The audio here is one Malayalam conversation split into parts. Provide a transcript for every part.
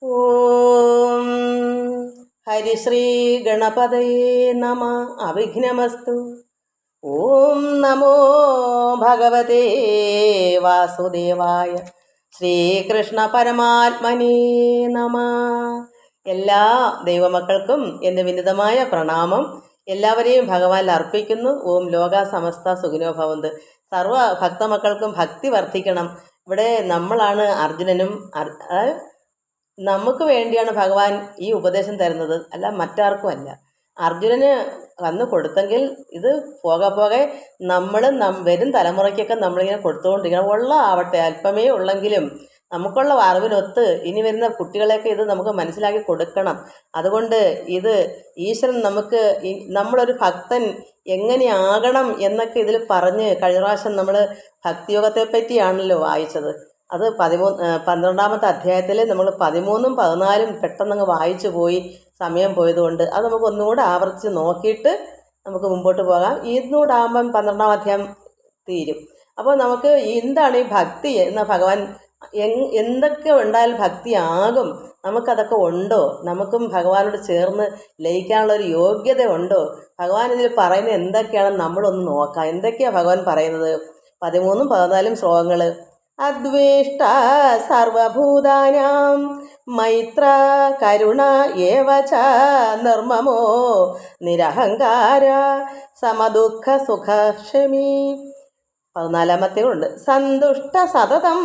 ഓം ഹരിശ്രീ ഗണപതയേ നമ. അവിഘ്നമസ്തു. ഓം നമോ ഭഗവതേ വാസുദേവായ. ശ്രീകൃഷ്ണ പരമാത്മനേ നമ. എല്ലാ ദൈവമക്കൾക്കും എൻ്റെ വിനിതമായ പ്രണാമം. എല്ലാവരെയും ഭഗവാനിൽ അർപ്പിക്കുന്നു. ഓം ലോക സമസ്ത സുഖിനോ ഭവന്തു. സർവ ഭക്തമക്കൾക്കും ഭക്തി വർദ്ധിക്കണം. ഇവിടെ നമ്മളാണ് അർജുനനും. നമുക്ക് വേണ്ടിയാണ് ഭഗവാൻ ഈ ഉപദേശം തരുന്നത്, അല്ല മറ്റാർക്കും അല്ല. അർജുനന് വന്ന് കൊടുത്തെങ്കിൽ ഇത് പോകെ നമ്മൾ വരും തലമുറയ്ക്കൊക്കെ നമ്മളിങ്ങനെ കൊടുത്തുകൊണ്ടിരിക്കണം. ആവട്ടെ, അല്പമേ ഉള്ളെങ്കിലും നമുക്കുള്ള അറിവിനൊത്ത് ഇനി വരുന്ന കുട്ടികളെയൊക്കെ ഇത് നമുക്ക് മനസ്സിലാക്കി കൊടുക്കണം. അതുകൊണ്ട് ഇത് ഈശ്വരൻ നമുക്ക് നമ്മളൊരു ഭക്തൻ എങ്ങനെയാകണം എന്നൊക്കെ ഇതിൽ പറഞ്ഞ് കഴിഞ്ഞ പ്രാവശ്യം നമ്മൾ ഭക്തിയോഗത്തെ പറ്റിയാണല്ലോ വായിച്ചത്. അത് 12ാമത്തെ അധ്യായത്തിൽ നമ്മൾ 13ഉം 14ഉം പെട്ടെന്നങ്ങ് വായിച്ചു പോയി, സമയം പോയതുകൊണ്ട് അത് നമുക്ക് ഒന്നുകൂടെ ആവർത്തിച്ച് നോക്കിയിട്ട് നമുക്ക് മുമ്പോട്ട് പോകാം. ഇന്നുകൂടെ ആകുമ്പം 12ാം അധ്യായം തീരും. അപ്പോൾ നമുക്ക് എന്താണ് ഈ ഭക്തി എന്ന ഭഗവാൻ എന്തൊക്കെ ഉണ്ടായാൽ ഭക്തിയാകും, നമുക്കതൊക്കെ ഉണ്ടോ, നമുക്കും ഭഗവാനോട് ചേർന്ന് ലയിക്കാനുള്ളൊരു യോഗ്യത ഉണ്ടോ, ഭഗവാൻ ഇതിൽ പറയുന്നത് എന്തൊക്കെയാണെന്ന് നമ്മളൊന്ന് നോക്കാം. എന്തൊക്കെയാണ് ഭഗവാൻ പറയുന്നത്? 13ഉം 14ഉം ശ്ലോകങ്ങൾ. അദ്വേഷ്ട സർവഭൂതാനാം മൈത്ര കരുണ ഏവച നിർമ്മമോ നിരഹങ്കാര സമദുഃഖ സുഖക്ഷമി. 14ാമത്തെ ഉണ്ട്. സന്തുഷ്ട സതതം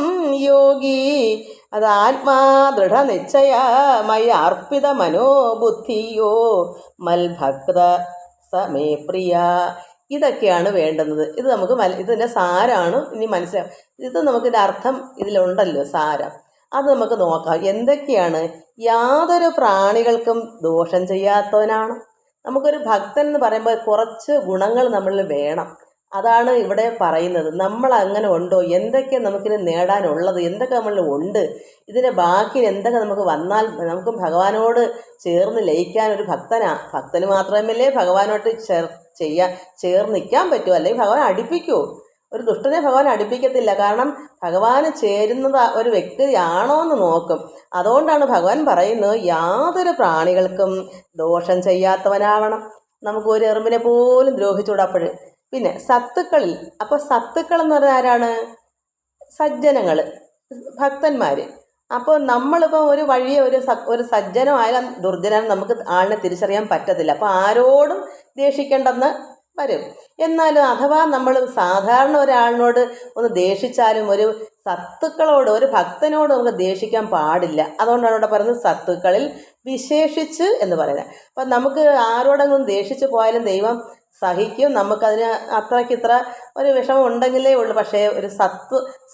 യോഗി അത് ആത്മാ ദൃഢനിശ്ചയ മയ അർപ്പിത മനോബുദ്ധിയോ മൽഭക്ത സമേ പ്രിയ. ഇതൊക്കെയാണ് വേണ്ടുന്നത്. ഇത് നമുക്ക് ഇതിൻ്റെ സാരമാണ് ഇനി മനസ്സിലാവും. ഇത് നമുക്കിൻ്റെ അർത്ഥം ഇതിലുണ്ടല്ലോ, സാരം. അത് നമുക്ക് നോക്കാം. എന്തൊക്കെയാണ്? യാതൊരു പ്രാണികൾക്കും ദോഷം ചെയ്യാത്തവനാണ്. നമുക്കൊരു ഭക്തൻ എന്ന് പറയുമ്പോൾ കുറച്ച് ഗുണങ്ങൾ നമ്മളിൽ വേണം. അതാണ് ഇവിടെ പറയുന്നത്. നമ്മൾ അങ്ങനെ ഉണ്ടോ? എന്തൊക്കെ നമുക്കിന് നേടാനുള്ളത്, എന്തൊക്കെ നമ്മളിൽ ഉണ്ട്, ഇതിൻ്റെ ബാക്കി എന്തൊക്കെ നമുക്ക് വന്നാൽ നമുക്കും ഭഗവാനോട് ചേർന്ന് ലയിക്കാൻ ഒരു ഭക്തന് മാത്രമല്ലേ ഭഗവാനോട്ട് ചേർന്ന് നിൽക്കാൻ പറ്റുമോ, അല്ലെങ്കിൽ ഭഗവാൻ അടുപ്പിക്കുമോ? ഒരു ദുഷ്ടനെ ഭഗവാൻ അടുപ്പിക്കത്തില്ല. കാരണം ഭഗവാന് ചേരുന്നത് ഒരു വ്യക്തിയാണോ എന്ന് നോക്കും. അതുകൊണ്ടാണ് ഭഗവാൻ പറയുന്നത് യാതൊരു പ്രാണികൾക്കും ദോഷം ചെയ്യാത്തവനാവണം. നമുക്ക് ഒരു എറുമ്പിനെ പോലും ദ്രോഹിച്ചുകൂടാ. പിന്നെ സത്തുക്കളിൽ, അപ്പോൾ സത്തുക്കൾ എന്ന് പറഞ്ഞാൽ ആരാണ്? സജ്ജനങ്ങൾ, ഭക്തന്മാർ. അപ്പോൾ നമ്മളിപ്പോൾ ഒരു വഴിയെ ഒരു സജ്ജനോ ആയാലും ദുർജനം നമുക്ക് ആളിനെ തിരിച്ചറിയാൻ പറ്റത്തില്ല. അപ്പോൾ ആരോടും ദേഷിക്കേണ്ടെന്ന് വരും. എന്നാലും അഥവാ നമ്മൾ സാധാരണ ഒരാളിനോട് ഒന്ന് ദേഷിച്ചാലും ഒരു സത്തുക്കളോട്, ഒരു ഭക്തനോട് നമുക്ക് ദേഷിക്കാൻ പാടില്ല. അതുകൊണ്ടാണ് ഇവിടെ പറയുന്നത് സത്തുക്കളിൽ വിശേഷിച്ച് എന്ന് പറയുന്നത്. അപ്പം നമുക്ക് ആരോടെങ്കിലും ദേഷിച്ച് പോയാലും ദൈവം സഹിക്കും. നമുക്കതിന് അത്രയ്ക്കിത്ര ഒരു വിഷമം ഉണ്ടെങ്കിലേ ഉള്ളൂ. പക്ഷേ ഒരു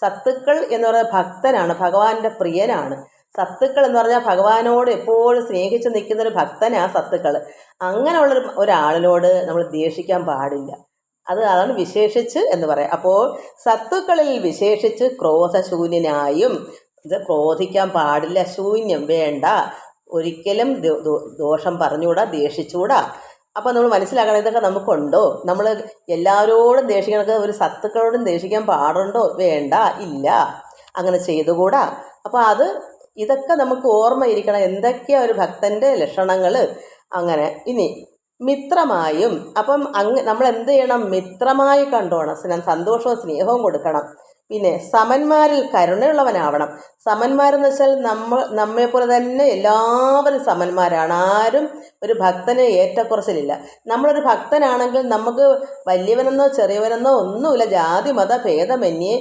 സത്തുക്കൾ എന്ന് പറയുന്നത് ഭക്തനാണ്, ഭഗവാന്റെ പ്രിയനാണ്. സത്തുക്കൾ എന്ന് പറഞ്ഞാൽ ഭഗവാനോട് എപ്പോഴും സ്നേഹിച്ച് നിൽക്കുന്നൊരു ഭക്തനാണ് സത്തുക്കൾ. അങ്ങനെയുള്ള ഒരാളിനോട് നമ്മൾ ദേഷിക്കാൻ പാടില്ല. അതാണ് വിശേഷിച്ച് എന്ന് പറയാം. അപ്പോൾ സത്തുക്കളിൽ വിശേഷിച്ച് ക്രോധശൂന്യനായും, ഇത് ക്രോധിക്കാൻ പാടില്ല, ശൂന്യം വേണ്ട, ഒരിക്കലും ദോഷം പറഞ്ഞുകൂടാ, ദേഷിച്ചുകൂടാ. അപ്പോൾ നമ്മൾ മനസ്സിലാക്കണം ഇതൊക്കെ നമുക്കുണ്ടോ. നമ്മൾ എല്ലാവരോടും ദേഷിക്കണക്ക് ഒരു സത്തുക്കളോടും ദേഷിക്കാൻ പാടുണ്ടോ? വേണ്ട, ഇല്ല, അങ്ങനെ ചെയ്തുകൂടാ. അപ്പോൾ ഇതൊക്കെ നമുക്ക് ഓർമ്മയിരിക്കണം. എന്തൊക്കെയാണ് ഒരു ഭക്തൻ്റെ ലക്ഷണങ്ങൾ. അങ്ങനെ ഇനി മിത്രമായും, അപ്പം നമ്മൾ എന്ത് ചെയ്യണം? മിത്രമായി കണ്ടോണം, സന്തോഷവും സ്നേഹവും കൊടുക്കണം. പിന്നെ സമന്മാരിൽ കരുണയുള്ളവനാവണം. സമന്മാരെന്ന് വെച്ചാൽ നമ്മെപ്പോലെ തന്നെ എല്ലാവരും സമന്മാരാണ്. ആരും ഒരു ഭക്തന് ഏറ്റക്കുറച്ചിലില്ല. നമ്മളൊരു ഭക്തനാണെങ്കിൽ നമുക്ക് വലിയവനെന്നോ ചെറിയവനെന്നോ ഒന്നുമില്ല. ജാതി മത ഭേദമന്യേ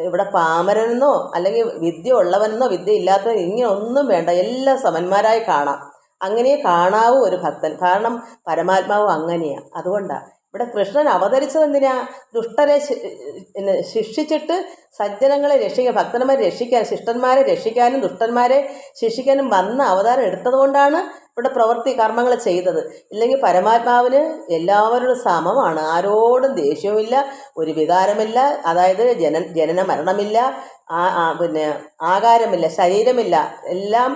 ഇവിടെ പാമരനെന്നോ അല്ലെങ്കിൽ വിദ്യ ഉള്ളവനെന്നോ വിദ്യ ഇല്ലാത്തവൻ ഇങ്ങനെ ഒന്നും വേണ്ട. എല്ലാം സമന്മാരായി കാണാം. അങ്ങനെ കാണാവൂ ഒരു ഭക്തൻ. കാരണം പരമാത്മാവ് അങ്ങനെയാണ്. അതുകൊണ്ടാണ് ഇവിടെ കൃഷ്ണൻ അവതരിച്ചത് എന്തിനാ? ദുഷ്ടരെ ശിക്ഷിച്ചിട്ട് സജ്ജനങ്ങളെ രക്ഷിക്കാൻ, ഭക്തന്മാരെ രക്ഷിക്കാൻ, ശിഷ്ടന്മാരെ രക്ഷിക്കാനും ദുഷ്ടന്മാരെ ശിക്ഷിക്കാനും വന്ന അവതാരം എടുത്തതുകൊണ്ടാണ് ഇവിടെ പ്രവൃത്തി കർമ്മങ്ങൾ ചെയ്തത്. ഇല്ലെങ്കിൽ പരമാത്മാവിന് എല്ലാവരോടും സമമാണ്. ആരോടും ദേഷ്യവുമില്ല, ഒരു വികാരമില്ല. അതായത് ജനന മരണമില്ല, പിന്നെ ആകാരമില്ല, ശരീരമില്ല, എല്ലാം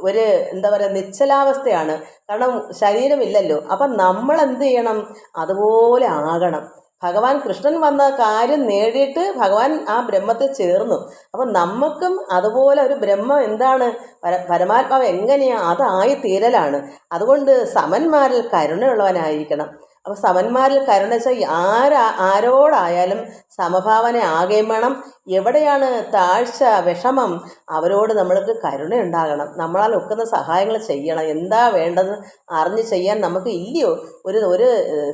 ഒരു എന്താ പറയുക, നിശ്ചലാവസ്ഥയാണ്. കാരണം ശരീരമില്ലല്ലോ. അപ്പം നമ്മൾ എന്ത് ചെയ്യണം? അതുപോലെ ആകണം. ഭഗവാൻ കൃഷ്ണൻ വന്ന കാര്യം നേടിയിട്ട് ഭഗവാൻ ആ ബ്രഹ്മത്തിൽ ചേർന്നു. അപ്പം നമുക്കും അതുപോലെ ഒരു ബ്രഹ്മം എന്താണ്, പരമാത്മാവ് എങ്ങനെയാണ് അതായി തീരലാണ്. അതുകൊണ്ട് സമന്മാരിൽ കരുണയുള്ളവനായിരിക്കണം. അപ്പോൾ സമന്മാരിൽ കരുണ വെച്ചാൽ ആരോടായാലും സമഭാവന ആകുകയും വേണം. എവിടെയാണ് താഴ്ച, വിഷമം, അവരോട് നമ്മൾക്ക് കരുണയുണ്ടാകണം. നമ്മളാൽ ഒക്കുന്ന സഹായങ്ങൾ ചെയ്യണം. എന്താ വേണ്ടതെന്ന് അറിഞ്ഞ് ചെയ്യാൻ നമുക്ക് ഇല്ലയോ? ഒരു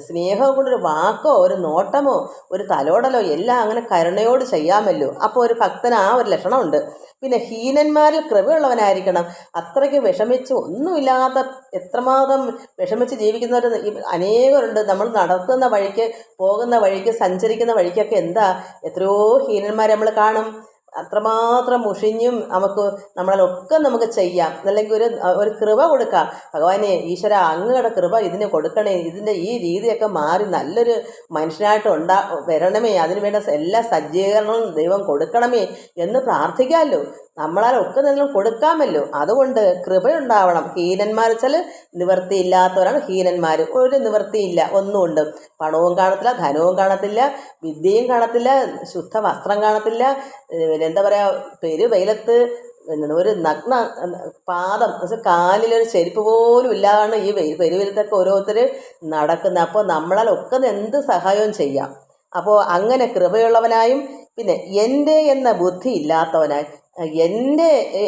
സ്നേഹം കൊണ്ടൊരു വാക്കോ ഒരു നോട്ടമോ ഒരു തലോടലോ എല്ലാം അങ്ങനെ കരുണയോട് ചെയ്യാമല്ലോ. അപ്പോൾ ഒരു ഭക്തന് ആ ഒരു ലക്ഷണമുണ്ട്. പിന്നെ ഹീനന്മാരിൽ കൃപയുള്ളവനായിരിക്കണം. അത്രയ്ക്ക് വിഷമിച്ച് ഒന്നുമില്ലാത്ത എത്രമാത്രം വിഷമിച്ച് ജീവിക്കുന്നവർ അനേകരുണ്ട്. നമ്മൾ നടക്കുന്ന വഴിക്ക്, പോകുന്ന വഴിക്ക്, സഞ്ചരിക്കുന്ന വഴിക്കൊക്കെ എന്താ എത്രയോ ഹീനന്മാരെ നമ്മൾ കാണും. അത്രമാത്രം മുഷിഞ്ഞും നമ്മളൊക്കെ നമുക്ക് ചെയ്യാം. അല്ലെങ്കിൽ ഒരു കൃപ കൊടുക്കാം. ഭഗവാനെ, ഈശ്വര, അങ്ങയുടെ കൃപ ഇതിന് കൊടുക്കണേ, ഇതിൻ്റെ ഈ രീതിയൊക്കെ മാറി നല്ലൊരു മനുഷ്യനായിട്ട് വരണമേ, അതിന് വേണ്ട എല്ലാ സജ്ജീകരണവും ദൈവം കൊടുക്കണമേ എന്ന് പ്രാർത്ഥിക്കാമല്ലോ. നമ്മളാൽ ഒക്കുന്നതിനും കൊടുക്കാമല്ലോ. അതുകൊണ്ട് കൃപയുണ്ടാവണം. ഹീനന്മാർ വെച്ചാൽ നിവൃത്തിയില്ലാത്തവരാണ് ഹീനന്മാർ. ഒരു നിവൃത്തിയില്ല, ഒന്നുമുണ്ട്. പണവും കാണത്തില്ല, ധനവും കാണത്തില്ല, വിദ്യയും കാണത്തില്ല, ശുദ്ധ വസ്ത്രം കാണത്തില്ല. എന്താ പറയുക, പെരുവെയിലത്ത് ഒരു നഗ്ന പാദം, കാലിലൊരു ചെരുപ്പ് പോലും ഇല്ലാതാണ് ഈ പെരുവെയിലത്തൊക്കെ ഓരോരുത്തർ നടക്കുന്നത്. അപ്പോൾ നമ്മളാൽ ഒക്കുന്ന എന്ത് സഹായവും ചെയ്യാം. അപ്പോൾ അങ്ങനെ കൃപയുള്ളവനായും പിന്നെ എൻ്റെ എന്ന ബുദ്ധി ഇല്ലാത്തവനായി,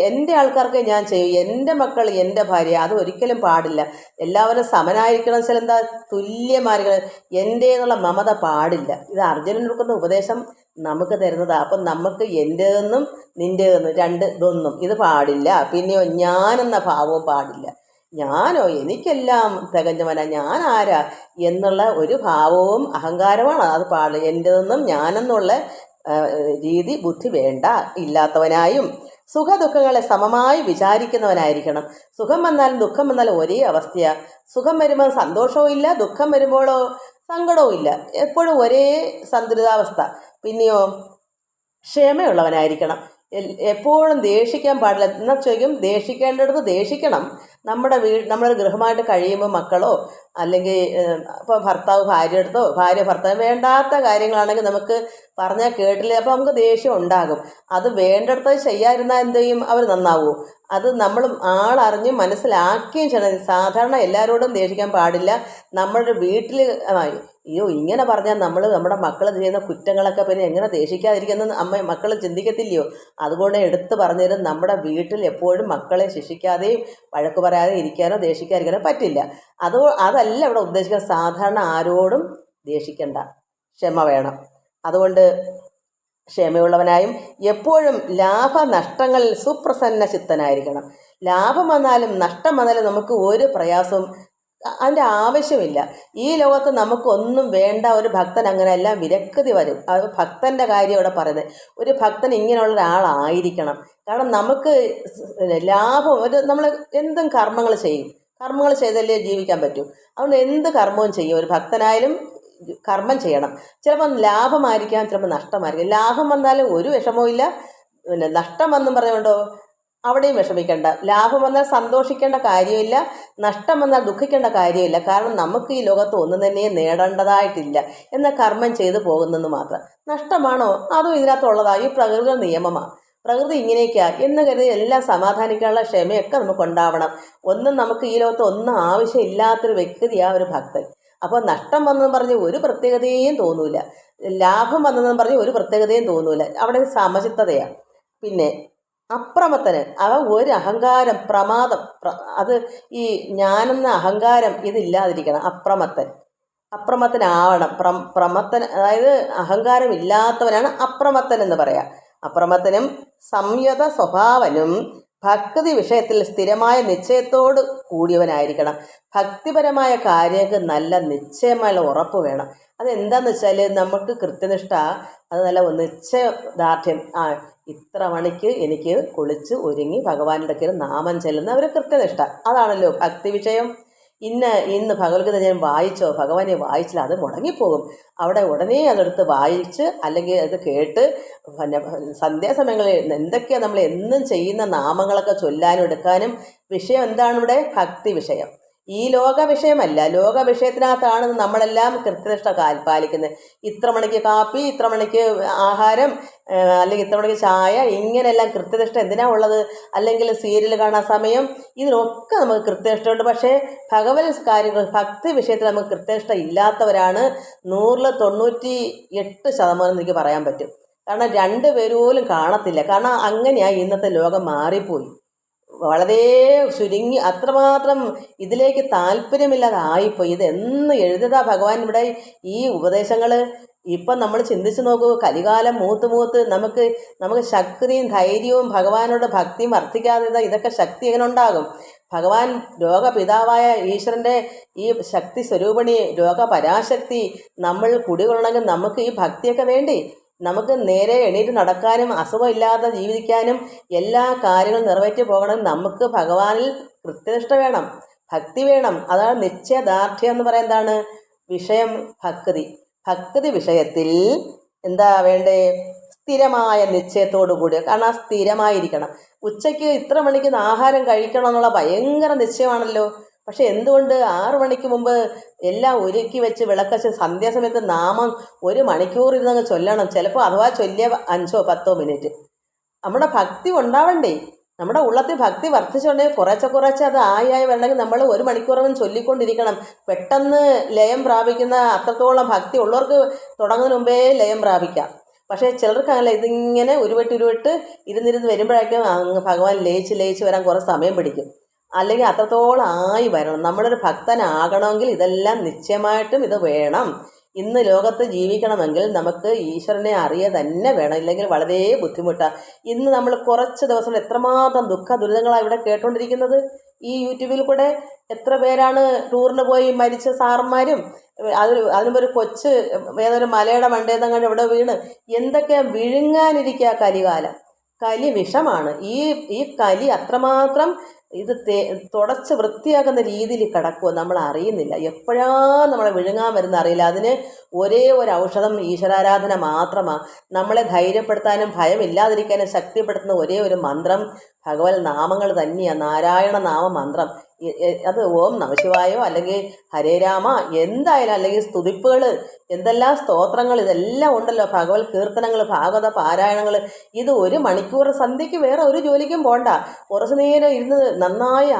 എൻ്റെ ആൾക്കാർക്ക് ഞാൻ ചെയ്യും, എൻ്റെ മക്കൾ, എൻ്റെ ഭാര്യ, അത് ഒരിക്കലും പാടില്ല. എല്ലാവരും സമനായിരിക്കണം. വെച്ചാൽ എന്താ, തുല്യമായിരിക്കണം. എൻ്റെ എന്നുള്ള മമത പാടില്ല. ഇത് അർജുനൻ കൊടുക്കുന്ന ഉപദേശം നമുക്ക് തരുന്നതാണ്. അപ്പം നമുക്ക് എൻ്റെതെന്നും നിൻ്റെതെന്നും ഇതൊന്നും ഇത് പാടില്ല. പിന്നെയോ ഞാനെന്ന ഭാവവും പാടില്ല. ഞാനോ, എനിക്കെല്ലാം തികഞ്ഞവനാ, ഞാൻ ആരാ എന്നുള്ള ഒരു ഭാവവും അഹങ്കാരമാണ്. അത് പാടില്ല. എൻ്റെതെന്നും ഞാനെന്നുള്ള രീതി, ബുദ്ധി വേണ്ട. ഇല്ലാത്തവനായും സുഖദുഃഖങ്ങളെ സമമായി വിചാരിക്കുന്നവനായിരിക്കണം. സുഖം വന്നാലും ദുഃഖം വന്നാലും ഒരേ അവസ്ഥയാണ്. സുഖം വരുമ്പോൾ സന്തോഷവും ഇല്ല, ദുഃഖം വരുമ്പോഴോ സങ്കടവും ഇല്ല. എപ്പോഴും ഒരേ സന്തുലിതാവസ്ഥ. പിന്നെയോ ക്ഷമയുള്ളവനായിരിക്കണം. എപ്പോഴും ദേഷിക്കാൻ പാടില്ല. എന്നാൽ ചോദിക്കും, ദേഷിക്കേണ്ടടുത്ത് ദേഷിക്കണം. നമ്മളൊരു ഗൃഹമായിട്ട് കഴിയുമ്പോൾ മക്കളോ അല്ലെങ്കിൽ ഇപ്പോൾ ഭർത്താവ് ഭാര്യ അടുത്തോ ഭാര്യ ഭർത്താവ് വേണ്ടാത്ത കാര്യങ്ങളാണെങ്കിൽ നമുക്ക് പറഞ്ഞാൽ കേട്ടില്ല, അപ്പോൾ നമുക്ക് ദേഷ്യം ഉണ്ടാകും. അത് വേണ്ടടുത്ത് ചെയ്യാതിരുന്നാൽ എന്ത് ചെയ്യും, അവർ നന്നാവുമോ? അത് നമ്മൾ ആളറിഞ്ഞ് മനസ്സിലാക്കുകയും ചെയ്യണം. സാധാരണ എല്ലാവരോടും ദേഷിക്കാൻ പാടില്ല. നമ്മളുടെ വീട്ടിൽ അയ്യോ ഇങ്ങനെ പറഞ്ഞാൽ നമ്മുടെ മക്കൾ ചെയ്യുന്ന കുറ്റങ്ങളൊക്കെ പിന്നെ എങ്ങനെ ദേഷിക്കാതിരിക്കുന്നത് മക്കൾ ചിന്തിക്കത്തില്ലയോ? അതുകൊണ്ട് എടുത്ത് പറഞ്ഞുതരും, നമ്മുടെ വീട്ടിൽ എപ്പോഴും മക്കളെ ശിക്ഷിക്കാതെയും വഴക്ക് പറയാതെ ഇരിക്കാനോ ദേഷിക്കാതിരിക്കാനോ പറ്റില്ല. അതല്ല ഇവിടെ ഉദ്ദേശിക്കുന്നത്. സാധാരണ ആരോടും ദേഷിക്കണ്ട, ക്ഷമ വേണം. അതുകൊണ്ട് ക്ഷമയുള്ളവനായും എപ്പോഴും ലാഭനഷ്ടങ്ങളിൽ സുപ്രസന്ന ചിത്തനായിരിക്കണം. ലാഭം വന്നാലും നഷ്ടം വന്നാലും നമുക്ക് ഒരു പ്രയാസവും അതിൻ്റെ ആവശ്യമില്ല. ഈ ലോകത്ത് നമുക്കൊന്നും വേണ്ട. ഒരു ഭക്തൻ അങ്ങനെയല്ല, വിരക്തി വരും. അത് ഭക്തൻ്റെ കാര്യം ഇവിടെ പറയുന്നത്. ഒരു ഭക്തൻ ഇങ്ങനെയുള്ള ഒരാളായിരിക്കണം. കാരണം നമുക്ക് ലാഭം നമ്മൾ എന്തും കർമ്മങ്ങൾ ചെയ്യും. കർമ്മങ്ങൾ ചെയ്തല്ലേ ജീവിക്കാൻ പറ്റൂ. അതുകൊണ്ട് എന്ത് കർമ്മവും ചെയ്യും. ഒരു ഭക്തനായാലും കർമ്മം ചെയ്യണം. ചിലപ്പോൾ ലാഭമായിരിക്കാം, ചിലപ്പോൾ നഷ്ടമായിരിക്കും. ലാഭം വന്നാലും ഒരു വിഷമവും ഇല്ല. പിന്നെ നഷ്ടം വന്നും പറഞ്ഞുകൊണ്ടോ അവിടെയും വിഷമിക്കേണ്ട. ലാഭം വന്നാൽ സന്തോഷിക്കേണ്ട കാര്യമില്ല, നഷ്ടം വന്നാൽ ദുഃഖിക്കേണ്ട കാര്യമില്ല. കാരണം നമുക്ക് ഈ ലോകത്ത് ഒന്നും തന്നെ നേടേണ്ടതായിട്ടില്ല. എന്നാൽ കർമ്മം ചെയ്തു പോകുന്നെന്ന് മാത്രം. നഷ്ടമാണോ? അതും ഇതിനകത്തുള്ളതാണ്. ഈ പ്രകൃതിയുടെ നിയമമാണ്. പ്രകൃതി ഇങ്ങനെയൊക്കെയാണ് എന്ന് കരുതി എല്ലാം സമാധാനിക്കാനുള്ള ക്ഷമയൊക്കെ നമുക്കുണ്ടാവണം. നമുക്ക് ഈ ലോകത്ത് ഒന്നും ആവശ്യമില്ലാത്തൊരു വ്യക്തിയാണ് ഒരു ഭക്തൻ. അപ്പോൾ നഷ്ടം വന്നെന്ന് പറഞ്ഞ് ഒരു പ്രത്യേകതയും തോന്നൂല, ലാഭം വന്നതെന്ന് പറഞ്ഞ് ഒരു പ്രത്യേകതയും തോന്നൂല. അവിടെ സമചിത്തതയാണ്. പിന്നെ അപ്രമത്തന് ഒരു അഹങ്കാരം, പ്രമാദം, അത് ഈ ഞാനെന്ന അഹങ്കാരം ഇതില്ലാതിരിക്കണം. അപ്രമത്തനാവണം. പ്രമത്തൻ, അതായത് അഹങ്കാരം ഇല്ലാത്തവനാണ് അപ്രമത്തൻ എന്ന് പറയാം. അപ്രമത്തനും സംയത സ്വഭാവനും ഭക്തി വിഷയത്തിൽ സ്ഥിരമായ നിശ്ചയത്തോട് കൂടിയവനായിരിക്കണം. ഭക്തിപരമായ കാര്യങ്ങൾക്ക് നല്ല നിശ്ചയമായ ഉറപ്പ് വേണം. അതെന്താന്ന് വെച്ചാൽ നമുക്ക് കൃത്യനിഷ്ഠ, അത് നല്ല നിശ്ചയദാർഢ്യം. ഇത്ര മണിക്ക് എനിക്ക് കുളിച്ച് ഭഗവാന്റെ അടുക്കൽ നാമം ചെല്ലുന്ന ഒരു കൃത്യനിഷ്ഠ. അതാണല്ലോ ഭക്തി വിഷയം. ഇന്ന് ഭഗവത്ഗീത ഞാൻ വായിച്ചോ, ഭഗവാനെ വായിച്ചില്ല, അത് മുടങ്ങിപ്പോകും. അവിടെ ഉടനെ അതെടുത്ത് വായിച്ച് അല്ലെങ്കിൽ അത് കേട്ട് പിന്നെ സന്ധ്യാസമയങ്ങളിൽ എന്തൊക്കെയാണ് നമ്മൾ എന്നും ചെയ്യുന്ന നാമങ്ങളൊക്കെ ചൊല്ലാനും എടുക്കാനും. വിഷയം എന്താണ് ഇവിടെ? ഭക്തി വിഷയം. ഈ ലോക വിഷയമല്ല. ലോക വിഷയത്തിനകത്താണ് നമ്മളെല്ലാം കൃത്യനിഷ്ഠ പാലിക്കുന്നത്. ഇത്ര മണിക്ക് കാപ്പി, ഇത്ര മണിക്ക് ആഹാരം, അല്ലെങ്കിൽ ഇത്ര മണിക്ക് ചായ, ഇങ്ങനെയെല്ലാം കൃത്യനിഷ്ഠ എന്തിനാ ഉള്ളത്? അല്ലെങ്കിൽ സീരിയൽ കാണാൻ സമയം, ഇതിനൊക്കെ നമുക്ക് കൃത്യനിഷ്ഠയുണ്ട്. പക്ഷേ ഭഗവത് കാര്യങ്ങൾ, ഭക്തി വിഷയത്തിൽ നമുക്ക് കൃത്യനിഷ്ഠ ഇല്ലാത്തവരാണ് 198% എനിക്ക് പറയാൻ പറ്റും. കാരണം 2 പേര് പോലും കാണത്തില്ല. കാരണം അങ്ങനെയായി ഇന്നത്തെ ലോകം മാറിപ്പോയി. വളരെ ചുരുങ്ങി അത്രമാത്രം ഇതിലേക്ക് താല്പര്യമില്ലാതെ ആയിപ്പോയി. ഇതെന്ന് എഴുതിയതാ ഭഗവാൻ ഇവിടെ ഈ ഉപദേശങ്ങൾ? ഇപ്പം നമ്മൾ ചിന്തിച്ച് നോക്കൂ. കലികാലം മൂത്ത് നമുക്ക് ശക്തിയും ധൈര്യവും ഭഗവാനോട് ഭക്തിയും വർദ്ധിക്കാതെ ഇതൊക്കെ ശക്തി എങ്ങനെ ഉണ്ടാകും? ഭഗവാൻ ലോകപിതാവായ ഈശ്വരൻ്റെ ഈ ശക്തി സ്വരൂപിണി, ലോകപരാശക്തി നമ്മൾ കുടികൊള്ളണമെങ്കിൽ നമുക്ക് ഈ ഭക്തിയൊക്കെ വേണ്ടി. നമുക്ക് നേരെ എണീറ്റ് നടക്കാനും അസുഖമില്ലാതെ ജീവിക്കാനും എല്ലാ കാര്യങ്ങളും നിറവേറ്റി പോകണമെങ്കിൽ നമുക്ക് ഭഗവാനിൽ കൃത്യനിഷ്ഠ വേണം, ഭക്തി വേണം. അതാണ് നിശ്ചയദാർഢ്യം എന്ന് പറയുന്നത്. എന്താണ് വിഷയം? ഭക്തി വിഷയത്തിൽ എന്താ വേണ്ടേ? സ്ഥിരമായ നിശ്ചയത്തോടു കൂടി. കാരണം ആ സ്ഥിരമായിരിക്കണം. ഉച്ചയ്ക്ക് ഇത്ര മണിക്ക് ആഹാരം കഴിക്കണം എന്നുള്ള ഭയങ്കര നിശ്ചയമാണല്ലോ. പക്ഷെ എന്തുകൊണ്ട് 6 മണിക്ക് മുമ്പ് എല്ലാം ഒരുക്കി വെച്ച് വിളക്കച്ച് സന്ധ്യാസമയത്ത് നാമം 1 മണിക്കൂർ ഇരുന്നങ്ങ് ചൊല്ലണം. ചിലപ്പോൾ അഥവാ ചൊല്ലിയ 5-10 മിനിറ്റ്. നമ്മുടെ ഭക്തി ഉണ്ടാവണ്ടേ? നമ്മുടെ ഉള്ളത്തിൽ ഭക്തി വർദ്ധിച്ചുകൊണ്ടെങ്കിൽ കുറച്ച് അത് ആയി വരണമെങ്കിൽ നമ്മൾ 1 മണിക്കൂറവൻ ചൊല്ലിക്കൊണ്ടിരിക്കണം. പെട്ടെന്ന് ലയം പ്രാപിക്കുന്ന അത്രത്തോളം ഭക്തി ഉള്ളവർക്ക് തുടങ്ങുന്നതിന് മുമ്പേ ലയം പ്രാപിക്കാം. പക്ഷേ ചിലർക്ക് അങ്ങനെ ഇതിങ്ങനെ ഉരുവിട്ട് ഇരുന്നിരുന്ന് വരുമ്പോഴേക്കും അങ്ങ് ഭഗവാൻ ലയിച്ച് വരാൻ കുറേ സമയം പിടിക്കും. അല്ലെങ്കിൽ അത്രത്തോളം ആയി വരണം. നമ്മളൊരു ഭക്തനാകണമെങ്കിൽ ഇതെല്ലാം നിശ്ചയമായിട്ടും ഇത് വേണം. ഇന്ന് ലോകത്ത് ജീവിക്കണമെങ്കിൽ നമുക്ക് ഈശ്വരനെ അറിയുക തന്നെ വേണം. ഇല്ലെങ്കിൽ വളരെ ബുദ്ധിമുട്ടാണ്. ഇന്ന് നമ്മൾ കുറച്ച് ദിവസം എത്രമാത്രം ദുരിതങ്ങളാണ് ഇവിടെ കേട്ടുകൊണ്ടിരിക്കുന്നത്. ഈ യൂട്യൂബിൽ കൂടെ എത്ര പേരാണ് ടൂറിന് പോയി മരിച്ച സാറന്മാരും, അതിനുമ്പൊരു കൊച്ച് ഏതൊരു മലയുടെ മണ്ടേന്നങ്ങാണ്ട് ഇവിടെ വീണ്. എന്തൊക്കെ വിഴുങ്ങാനിരിക്കുക കലികാലം. കലി വിഷമാണ്. ഈ കലി അത്രമാത്രം ഇത് തുടച്ച് വൃത്തിയാക്കുന്ന രീതിയിൽ കിടക്കുക. നമ്മൾ അറിയുന്നില്ല. എപ്പോഴാണ് നമ്മളെ വിഴുങ്ങാൻ വരുന്ന അറിയില്ല. അതിന് ഒരേ ഒരു ഔഷധം ഈശ്വരാരാധന മാത്രമാണ്. നമ്മളെ ധൈര്യപ്പെടുത്താനും ഭയമില്ലാതിരിക്കാനും ശക്തിപ്പെടുത്തുന്ന ഒരേ ഒരു മന്ത്രം ഭഗവത് നാമങ്ങൾ തന്നെയാണ്. നാരായണ നാമ മന്ത്രം. അത് ഓം നമശിവായോ അല്ലെങ്കിൽ ഹരേ രാമ എന്തായാലും, അല്ലെങ്കിൽ സ്തുതിപ്പുകൾ, എന്തെല്ലാം സ്തോത്രങ്ങൾ, ഇതെല്ലാം ഉണ്ടല്ലോ. ഭഗവത് കീർത്തനങ്ങൾ, ഭാഗവത പാരായണങ്ങൾ. ഇത് 1 മണിക്കൂർ സന്ധ്യയ്ക്ക് വേറെ ഒരു ജോലിക്കും പോണ്ട. കുറച്ച് നേരം ഇരുന്ന് നന്നായി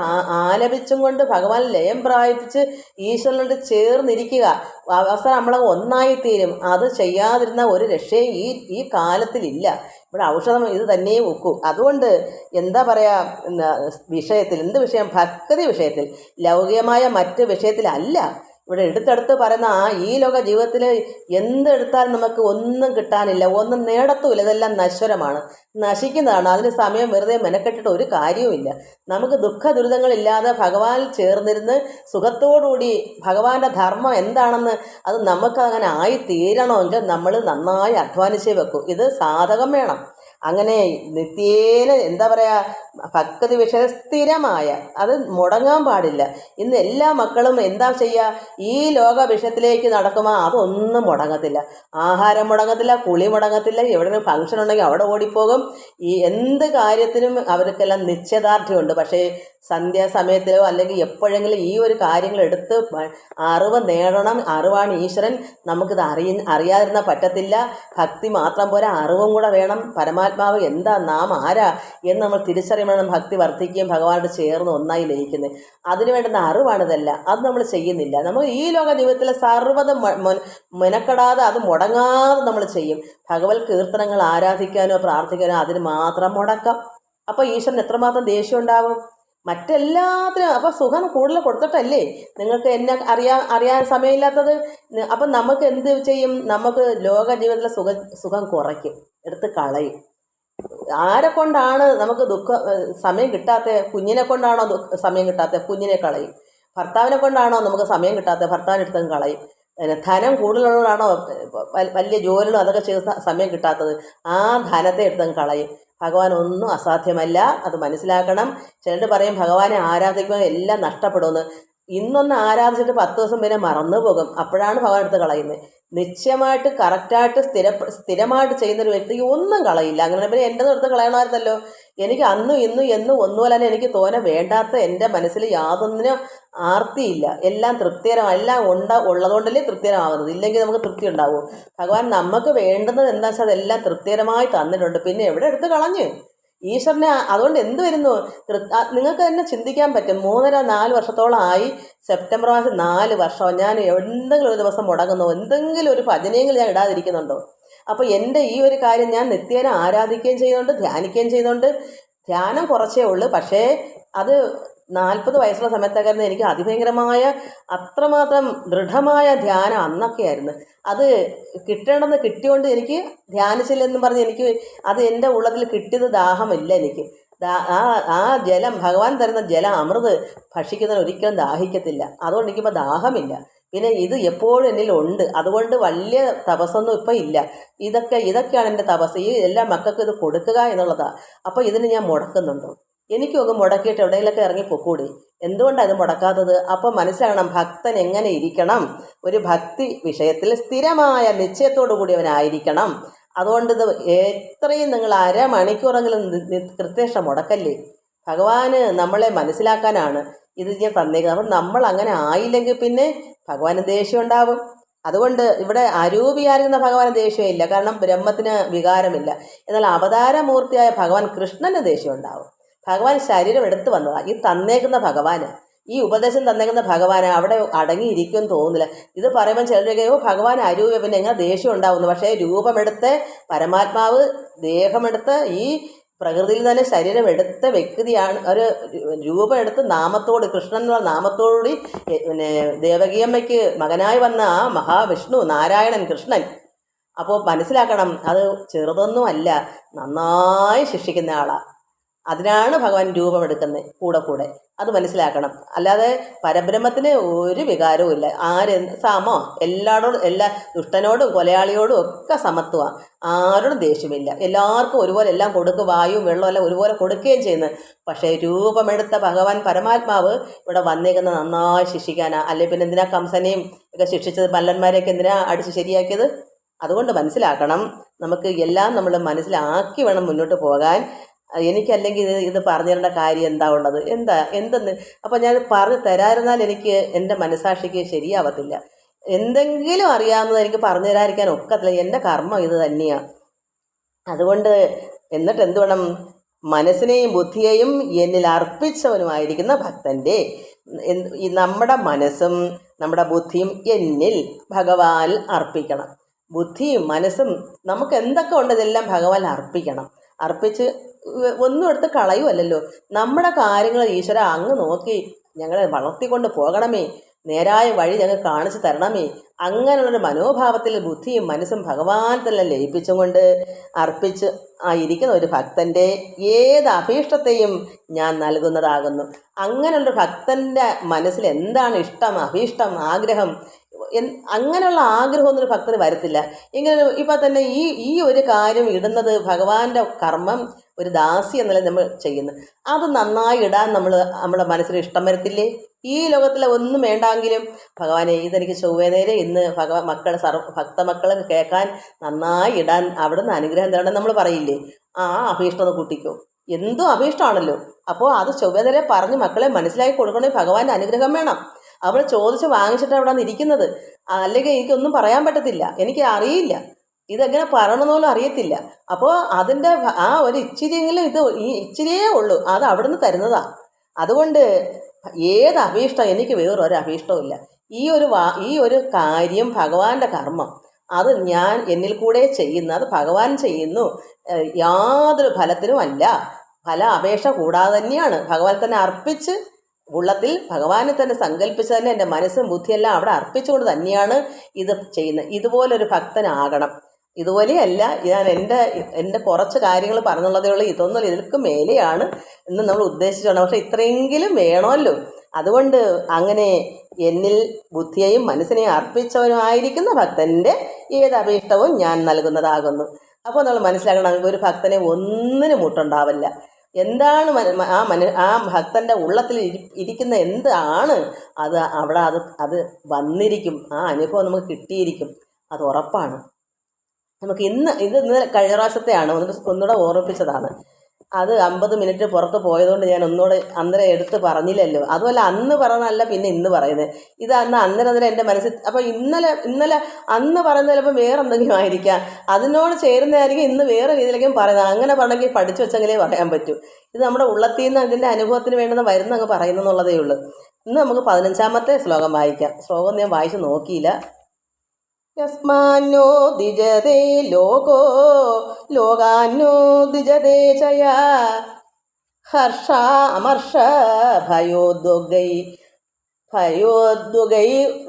ആലപിച്ചും കൊണ്ട് ഭഗവാൻ ലയം പ്രാപിച്ച് ഈശ്വരനോട് ചേർന്നിരിക്കുക. അവസാനം നമ്മൾ ഒന്നായിത്തീരും. അത് ചെയ്യാതിരുന്ന ഒരു രക്ഷയും ഈ കാലത്തിലില്ല. ഇവിടെ ഔഷധം ഇത് തന്നെ ഒക്കൂ. അതുകൊണ്ട് എന്താ പറയുക, വിഷയത്തിൽ എന്ത് വിഷയം? ഭക്തി വിഷയത്തിൽ, ലൗകികമായ മറ്റ് വിഷയത്തിലല്ല. ഇവിടെ എടുത്തെടുത്ത് പറയുന്ന ഈ ലോക ജീവിതത്തിൽ എന്തെടുത്താലും നമുക്ക് ഒന്നും കിട്ടാനില്ല, ഒന്നും നേടത്തുമില്ല. ഇതെല്ലാം നശ്വരമാണ്, നശിക്കുന്നതാണ്. അതിന് സമയം വെറുതെ മെനക്കെട്ടിട്ട് ഒരു കാര്യവുമില്ല. നമുക്ക് ദുരിതങ്ങളില്ലാതെ ഭഗവാനിൽ ചേർന്നിരുന്ന് സുഖത്തോടുകൂടി ഭഗവാന്റെ ധർമ്മം എന്താണെന്ന് അത് നമുക്കങ്ങനെ ആയിത്തീരണമെങ്കിൽ നമ്മൾ നന്നായി അധ്വാനിച്ചേ വെക്കൂ. ഇത് സാധകം വേണം. അങ്ങനെ നിത്യേന എന്താ പറയുക, ഭക്തി വിഷയം സ്ഥിരമായ, അത് മുടങ്ങാൻ പാടില്ല. ഇന്ന് എല്ലാ മക്കളും എന്താ ചെയ്യുക, ഈ ലോക വിഷയത്തിലേക്ക് നടക്കുമ്പോൾ അതൊന്നും മുടങ്ങത്തില്ല. ആഹാരം മുടങ്ങത്തില്ല, കുളി മുടങ്ങത്തില്ല, എവിടെയെങ്കിലും ഫംഗ്ഷൻ ഉണ്ടെങ്കിൽ അവിടെ ഓടിപ്പോകും. ഈ എന്ത് കാര്യത്തിനും അവർക്കെല്ലാം നിശ്ചയദാർഢ്യമുണ്ട്. പക്ഷേ സന്ധ്യാസമയത്തിലോ അല്ലെങ്കിൽ എപ്പോഴെങ്കിലും ഈ ഒരു കാര്യങ്ങൾ എടുത്ത് അറിവ് നേടണം. അറിവാണ് ഈശ്വരൻ. നമുക്കിത് അറിയാതിരുന്നാൽ പറ്റത്തില്ല. ഭക്തി മാത്രം പോരാ, അറിവും കൂടെ വേണം. പരമാത്മാവ് എന്താ, നാം ആരാ എന്ന് നമ്മൾ തിരിച്ചറിയണം. ഭക്തി വർദ്ധിക്കുകയും ഭഗവാനോട് ചേർന്ന് ഒന്നായി ലയിക്കുന്നത്. അതിന് വേണ്ടുന്ന അറിവാണിതല്ല. അത് നമ്മൾ ചെയ്യുന്നില്ല. നമ്മൾ ഈ ലോക ജീവിതത്തിൽ സർവ്വതും മെനക്കെടാതെ, അത് മുടങ്ങാതെ നമ്മൾ ചെയ്യും. ഭഗവത് കീർത്തനങ്ങൾ ആരാധിക്കാനോ പ്രാർത്ഥിക്കാനോ അതിന് മാത്രം മുടക്കാം. അപ്പോൾ ഈശ്വരൻ എത്രമാത്രം ദേഷ്യം ഉണ്ടാവും. മറ്റെല്ലാത്തിനും അപ്പം സുഖം കൂടുതൽ കൊടുത്തിട്ടല്ലേ നിങ്ങൾക്ക് എന്നെ അറിയാൻ സമയമില്ലാത്തത്. അപ്പം നമുക്ക് എന്ത് ചെയ്യും? നമുക്ക് ലോക ജീവിതത്തിലെ സുഖം കുറയ്ക്കും, എടുത്ത് കളയും. ആരെ കൊണ്ടാണ് നമുക്ക് സമയം കിട്ടാത്തത്? കുഞ്ഞിനെ കൊണ്ടാണോ സമയം കിട്ടാത്തത്? കുഞ്ഞിനെ കളയും. ഭർത്താവിനെ കൊണ്ടാണോ നമുക്ക് സമയം കിട്ടാത്തത്? ഭർത്താവിനെടുത്തും കളയും. ധനം കൂടുതലുള്ളതാണോ വലിയ ജോലികളും അതൊക്കെ ചെയ്ത സമയം കിട്ടാത്തത്? ആ ധനത്തെ എടുത്തും കളയും. ഭഗവാൻ ഒന്നും അസാധ്യമല്ല, അത് മനസ്സിലാക്കണം. ചിലർ പറയും ഭഗവാനെ ആരാധിക്കുമ്പോൾ എല്ലാം നഷ്ടപ്പെടുമെന്ന്. ഇന്നൊന്ന് ആരാധിച്ചിട്ട് 10 ദിവസം പിന്നെ മറന്നു പോകും. അപ്പോഴാണ് ഭഗവാൻ എടുത്ത് കളയുന്നത്. നിശ്ചയമായിട്ട് കറക്റ്റായിട്ട് സ്ഥിരമായിട്ട് ചെയ്യുന്നൊരു വ്യക്തി ഒന്നും കളയില്ല. അങ്ങനെ പിന്നെ എൻ്റെ അടുത്ത് കളയണമായിരുന്നല്ലോ. എനിക്ക് അന്നും ഇന്നും എന്നും ഒന്നുപോലെ തന്നെ എനിക്ക് വേണ്ടാത്ത എൻ്റെ മനസ്സിൽ യാതൊന്നിനും ആർത്തിയില്ല. എല്ലാം തൃപ്തികരമാണ്. എല്ലാം ഉള്ളതുകൊണ്ടല്ലേ തൃപ്തികരമാകുന്നത്. ഇല്ലെങ്കിൽ നമുക്ക് തൃപ്തി ഉണ്ടാവുമോ? ഭഗവാൻ നമുക്ക് വേണ്ടുന്നത് എന്താ വെച്ചാൽ അതെല്ലാം തൃപ്തികരമായി തന്നിട്ടുണ്ട്. പിന്നെ എവിടെ എടുത്ത് കളഞ്ഞ് ഈശ്വരനെ? അതുകൊണ്ട് എന്ത് വരുന്നു? നിങ്ങൾക്ക് തന്നെ ചിന്തിക്കാൻ പറ്റും. 3.5-4 വർഷത്തോളമായി. സെപ്റ്റംബർ മാസം 4 വർഷം ഞാൻ എന്തെങ്കിലും ഒരു ദിവസം മുടങ്ങുന്നു, എന്തെങ്കിലും ഒരു ഭജനയെങ്കിലും ഞാൻ ഇടാതിരിക്കുന്നുണ്ടോ? അപ്പോൾ എൻ്റെ ഈ ഒരു കാര്യം ഞാൻ നിത്യേന ആരാധിക്കുകയും ചെയ്യുന്നുണ്ട്, ധ്യാനിക്കുകയും ചെയ്യുന്നുണ്ട്. ധ്യാനം കുറച്ചേ ഉള്ളൂ, പക്ഷേ അത് 40 വയസ്സുള്ള സമയത്തൊക്കെ എനിക്ക് അതിഭയങ്കരമായ അത്രമാത്രം ദൃഢമായ ധ്യാനം അന്നൊക്കെയായിരുന്നു. അത് കിട്ടേണ്ടെന്ന് കിട്ടിയോണ്ട് എനിക്ക് ധ്യാനിച്ചില്ലെന്നും പറഞ്ഞ് എനിക്ക് അത് എൻ്റെ ഉള്ളതിൽ കിട്ടിയത് ദാഹമില്ല. എനിക്ക് ആ ജലം, ഭഗവാൻ തരുന്ന ജലം അമൃത് ഭക്ഷിക്കുന്നതിന് ഒരിക്കലും ദാഹിക്കത്തില്ല. അതുകൊണ്ട് എനിക്കിപ്പോൾ ദാഹമില്ല. പിന്നെ ഇത് എപ്പോഴും എന്നിൽ ഉണ്ട്. അതുകൊണ്ട് വലിയ തപസ്സൊന്നും ഇപ്പം ഇല്ല. ഇതൊക്കെയാണ് എൻ്റെ തപസ്. ഈ എല്ലാ മക്കൾക്ക് ഇത് കൊടുക്കുക എന്നുള്ളതാണ്. അപ്പോൾ ഇതിന് ഞാൻ മുടക്കുന്നുണ്ടോ? എനിക്കൊക്കെ മുടക്കിയിട്ട് എവിടെയെങ്കിലൊക്കെ ഇറങ്ങി പൊക്കൂടി. എന്തുകൊണ്ടാണ് ഇത് മുടക്കാത്തത്? അപ്പോൾ മനസ്സിലാകണം ഭക്തൻ എങ്ങനെ ഇരിക്കണം. ഒരു ഭക്തി വിഷയത്തിൽ സ്ഥിരമായ നിശ്ചയത്തോടു കൂടിയവനായിരിക്കണം. അതുകൊണ്ട് ഇത് എത്രയും നിങ്ങൾ അരമണിക്കൂറെങ്കിലും കൃത്യനിഷ്ഠ മുടക്കല്ലേ. ഭഗവാന് നമ്മളെ മനസ്സിലാക്കാനാണ് ഇത് ഞാൻ തന്നേക്കുന്നത്. അപ്പം നമ്മൾ അങ്ങനെ ആയില്ലെങ്കിൽ പിന്നെ ഭഗവാന് ദേഷ്യം ഉണ്ടാവും. അതുകൊണ്ട് ഇവിടെ അരൂപിയായിരുന്ന ഭഗവാന് ദേഷ്യമില്ല, കാരണം ബ്രഹ്മത്തിന് വികാരമില്ല. എന്നാൽ അവതാരമൂർത്തിയായ ഭഗവാൻ കൃഷ്ണന് ദേഷ്യം ഉണ്ടാവും. ഭഗവാൻ ശരീരം എടുത്തു വന്നതാണ്. ഈ തന്നേക്കുന്ന ഭഗവാന്, ഈ ഉപദേശം തന്നേക്കുന്ന ഭഗവാന് അവിടെ അടങ്ങിയിരിക്കുമെന്ന് തോന്നുന്നില്ല. ഇത് പറയുമ്പോൾ ചിലരൊക്കെയോ ഭഗവാൻ അരൂപ, പിന്നെ എങ്ങനെ ദേഷ്യം ഉണ്ടാവുന്നു? പക്ഷേ രൂപമെടുത്ത് പരമാത്മാവ് ദേഹമെടുത്ത് ഈ പ്രകൃതിയിൽ തന്നെ ശരീരം എടുത്ത വ്യക്തിയാണ്. ഒരു രൂപം എടുത്ത് നാമത്തോട്, കൃഷ്ണൻ എന്നുള്ള നാമത്തോടുകൂടി പിന്നെ ദേവകിയമ്മയ്ക്ക് മകനായി വന്ന ആ മഹാവിഷ്ണു നാരായണൻ കൃഷ്ണൻ. അപ്പോൾ മനസ്സിലാക്കണം, അത് ചെറുതൊന്നും അല്ല, നന്നായി ശിക്ഷിക്കുന്ന ആളാണ്. അതിനാണ് ഭഗവാൻ രൂപമെടുക്കുന്നത് കൂടെ. അത് മനസ്സിലാക്കണം. അല്ലാതെ പരബ്രഹ്മത്തിന് ഒരു വികാരവും ഇല്ല. സമോ എല്ലാ ദുഷ്ടനോടും കൊലയാളിയോടും ഒക്കെ സമത്വമാണ്. ആരോടും ദേഷ്യമില്ല. എല്ലാവർക്കും ഒരുപോലെ എല്ലാം കൊടുക്കുക, വായുവും വെള്ളവും എല്ലാം ഒരുപോലെ കൊടുക്കുകയും ചെയ്യുന്നത്. പക്ഷേ രൂപമെടുത്ത ഭഗവാൻ പരമാത്മാവ് ഇവിടെ വന്നേക്കുന്നത് നന്നായി ശിക്ഷിക്കാനാണ്. അല്ലെ പിന്നെ എന്തിനാ കംസനെയും ഒക്കെ ശിക്ഷിച്ചത്? മല്ലന്മാരെയൊക്കെ എന്തിനാ അടിച്ച് ശരിയാക്കിയത്? അതുകൊണ്ട് മനസ്സിലാക്കണം, നമുക്ക് എല്ലാം നമ്മൾ മനസ്സിലാക്കി വേണം മുന്നോട്ട് പോകാൻ. എനിക്കല്ലെങ്കിൽ ഇത് പറഞ്ഞു തരേണ്ട കാര്യം എന്താ ഉള്ളത്? എന്തെന്ന് അപ്പോൾ ഞാൻ പറഞ്ഞു തരാതിരുന്നാൽ എനിക്ക് എൻ്റെ മനസാക്ഷിക്ക് ശരിയാവത്തില്ല. എന്തെങ്കിലും അറിയാവുന്നത് എനിക്ക് പറഞ്ഞു തരാതിരിക്കാൻ ഒക്കത്തില്ല. എൻ്റെ കർമ്മം ഇത് തന്നെയാണ്. അതുകൊണ്ട് എന്നിട്ട് എന്ത് വേണം? മനസ്സിനെയും ബുദ്ധിയെയും എന്നിൽ അർപ്പിച്ചവനുമായിരിക്കുന്ന ഭക്തൻ്റെ നമ്മുടെ മനസ്സും നമ്മുടെ ബുദ്ധിയും എന്നിൽ ഭഗവാൻ അർപ്പിക്കണം. ബുദ്ധിയും മനസ്സും നമുക്ക് എന്തൊക്കെ ഉണ്ട് ഇതെല്ലാം ഭഗവാൻ അർപ്പിക്കണം. അർപ്പിച്ച് ഒന്നും എടുത്ത് കളയുമല്ലോ. നമ്മുടെ കാര്യങ്ങൾ ഈശ്വര അങ്ങ് നോക്കി ഞങ്ങളെ വളർത്തിക്കൊണ്ട് പോകണമേ, നേരായ വഴി ഞങ്ങൾ കാണിച്ചു തരണമേ. അങ്ങനെയുള്ളൊരു മനോഭാവത്തിൽ ബുദ്ധിയും മനസ്സും ഭഗവാൻ തന്നെ ലയിപ്പിച്ചും കൊണ്ട് അർപ്പിച്ച് ഇരിക്കുന്ന ഒരു ഭക്തൻ്റെ ഏത് അഭീഷ്ടത്തെയും ഞാൻ നൽകുന്നതാകുന്നു. അങ്ങനെയുള്ളൊരു ഭക്തൻ്റെ മനസ്സിൽ എന്താണ് ഇഷ്ടം, അഭീഷ്ടം, ആഗ്രഹം, അങ്ങനെയുള്ള ആഗ്രഹമൊന്നും ഒരു ഭക്തന് വരത്തില്ല. ഇങ്ങനെ ഇപ്പം തന്നെ ഈ ഒരു കാര്യം ഇടുന്നത് ഭഗവാന്റെ കർമ്മം ഒരു ദാസി എന്നല്ല നമ്മൾ ചെയ്യുന്നത്. അത് നന്നായി ഇടാൻ നമ്മുടെ മനസ്സിൽ ഇഷ്ടം വരത്തില്ലേ? ഈ ലോകത്തിലെ ഒന്നും വേണ്ടെങ്കിലും ഭഗവാനെ ഇതെനിക്ക് ചൊവ്വേനേരെ ഇന്ന് ഭക്തമക്കൾ കേൾക്കാൻ നന്നായി ഇടാൻ അവിടുന്ന് അനുഗ്രഹം തരണം നമ്മൾ പറയില്ലേ? ആ അഭീഷ്ടത കൂട്ടിക്കോ. എന്തോ അഭീഷ്ടമാണല്ലോ. അപ്പോൾ അത് ചൊവ്വേനേരെ പറഞ്ഞ് മക്കളെ മനസ്സിലാക്കി കൊടുക്കണമെങ്കിൽ ഭഗവാന്റെ അനുഗ്രഹം വേണം. അവൾ ചോദിച്ച് വാങ്ങിച്ചിട്ട് അവിടെ നിന്ന് ഇരിക്കുന്നത്. അല്ലെങ്കിൽ എനിക്കൊന്നും പറയാൻ പറ്റത്തില്ല, എനിക്ക് അറിയില്ല, ഇതെങ്ങനെ പറയണമെന്നോലും അറിയത്തില്ല. അപ്പോൾ അതിൻ്റെ ആ ഒരു ഇച്ചിരിയെങ്കിലും ഇച്ചിരിയേ ഉള്ളൂ, അത് അവിടുന്ന് തരുന്നതാണ്. അതുകൊണ്ട് ഏത് അഭീഷ്ടം, എനിക്ക് വേറൊരു അഭീഷ്ടവും ഇല്ല. ഈ ഒരു കാര്യം ഭഗവാന്റെ കർമ്മം, അത് ഞാൻ എന്നിൽ കൂടെ ചെയ്യുന്നു, അത് ഭഗവാൻ ചെയ്യുന്നു. യാതൊരു ഫലത്തിനുമല്ല, ഫല അപേക്ഷ കൂടാതെ തന്നെയാണ് ഭഗവാൻ തന്നെ അർപ്പിച്ച് ഉള്ളത്തിൽ ഭഗവാനെ തന്നെ സങ്കല്പിച്ച് തന്നെ എൻ്റെ മനസ്സും ബുദ്ധിയെല്ലാം അവിടെ അർപ്പിച്ചുകൊണ്ട് തന്നെയാണ് ഇത് ചെയ്യുന്നത്. ഇതുപോലൊരു ഭക്തനാകണം. ഇതുപോലെയല്ല ഞാൻ എൻ്റെ കുറച്ച് കാര്യങ്ങൾ പറഞ്ഞുള്ളതേ ഉള്ളൂ. ഇതൊന്നും ഇതിൽക്ക് മേലെയാണ് എന്ന് നമ്മൾ ഉദ്ദേശിച്ചാണ്. പക്ഷേ ഇത്രയെങ്കിലും വേണമല്ലോ. അതുകൊണ്ട് അങ്ങനെ എന്നിൽ ബുദ്ധിയെയും മനസ്സിനെയും അർപ്പിച്ചവനുമായിരിക്കുന്ന ഭക്തൻ്റെ ഏത് അഭീഷ്ടവും ഞാൻ നൽകുന്നതാകുന്നു. അപ്പോൾ നമ്മൾ മനസ്സിലാക്കണം, ഒരു ഭക്തനെ ഒന്നിനും മുട്ടുണ്ടാവില്ല. എന്താണ് ആ ഭക്തൻ്റെ ഉള്ളത്തിൽ ഇരിക്കുന്ന എന്താണ് അത് അവിടെ അത് വന്നിരിക്കും. ആ അനുഭവം നമുക്ക് കിട്ടിയിരിക്കും. അത് ഉറപ്പാണ്. നമുക്ക് ഇന്ന് കഴിഞ്ഞ പ്രാവശ്യത്തെയാണ്, ഒന്നുകൂടെ ഓർമ്മിപ്പിച്ചതാണ്. അത് 50 മിനിറ്റ് പുറത്ത് പോയതുകൊണ്ട് ഞാൻ ഒന്നുകൂടെ അന്നേരം എടുത്ത് പറഞ്ഞില്ലല്ലോ. അതുമല്ല, അന്ന് പറഞ്ഞല്ല പിന്നെ ഇന്ന് പറയുന്നത്. ഇത് അന്നേരം എൻ്റെ മനസ്സിൽ. അപ്പോൾ ഇന്നലെ അന്ന് പറയുന്നത് ചിലപ്പോൾ വേറെ എന്തെങ്കിലും ആയിരിക്കാം, അതിനോട് ചേരുന്നതായിരിക്കും ഇന്ന് വേറെ രീതിയിലേക്കും പറയുന്നത്. അങ്ങനെ പറഞ്ഞെങ്കിൽ പഠിച്ചു വെച്ചെങ്കിലേ പറയാൻ പറ്റൂ. ഇത് നമ്മുടെ ഉള്ളത്തിൽ നിന്ന് ഇതിൻ്റെ അനുഭവത്തിന് വേണ്ടുന്ന അങ്ങ് പറയുന്നെന്നുള്ളതേ ഉള്ളൂ. ഇന്ന് നമുക്ക് 15ാമത്തെ ശ്ലോകം വായിക്കാം. ശ്ലോകം ഞാൻ വായിച്ച് നോക്കിയില്ല. യസ്മാന്നോ ദിജതേ ലോകോ ലോകാന്നോ ദിജതേ ചയ ഹർഷ അമർഷ ഭയോദ്വഗൈ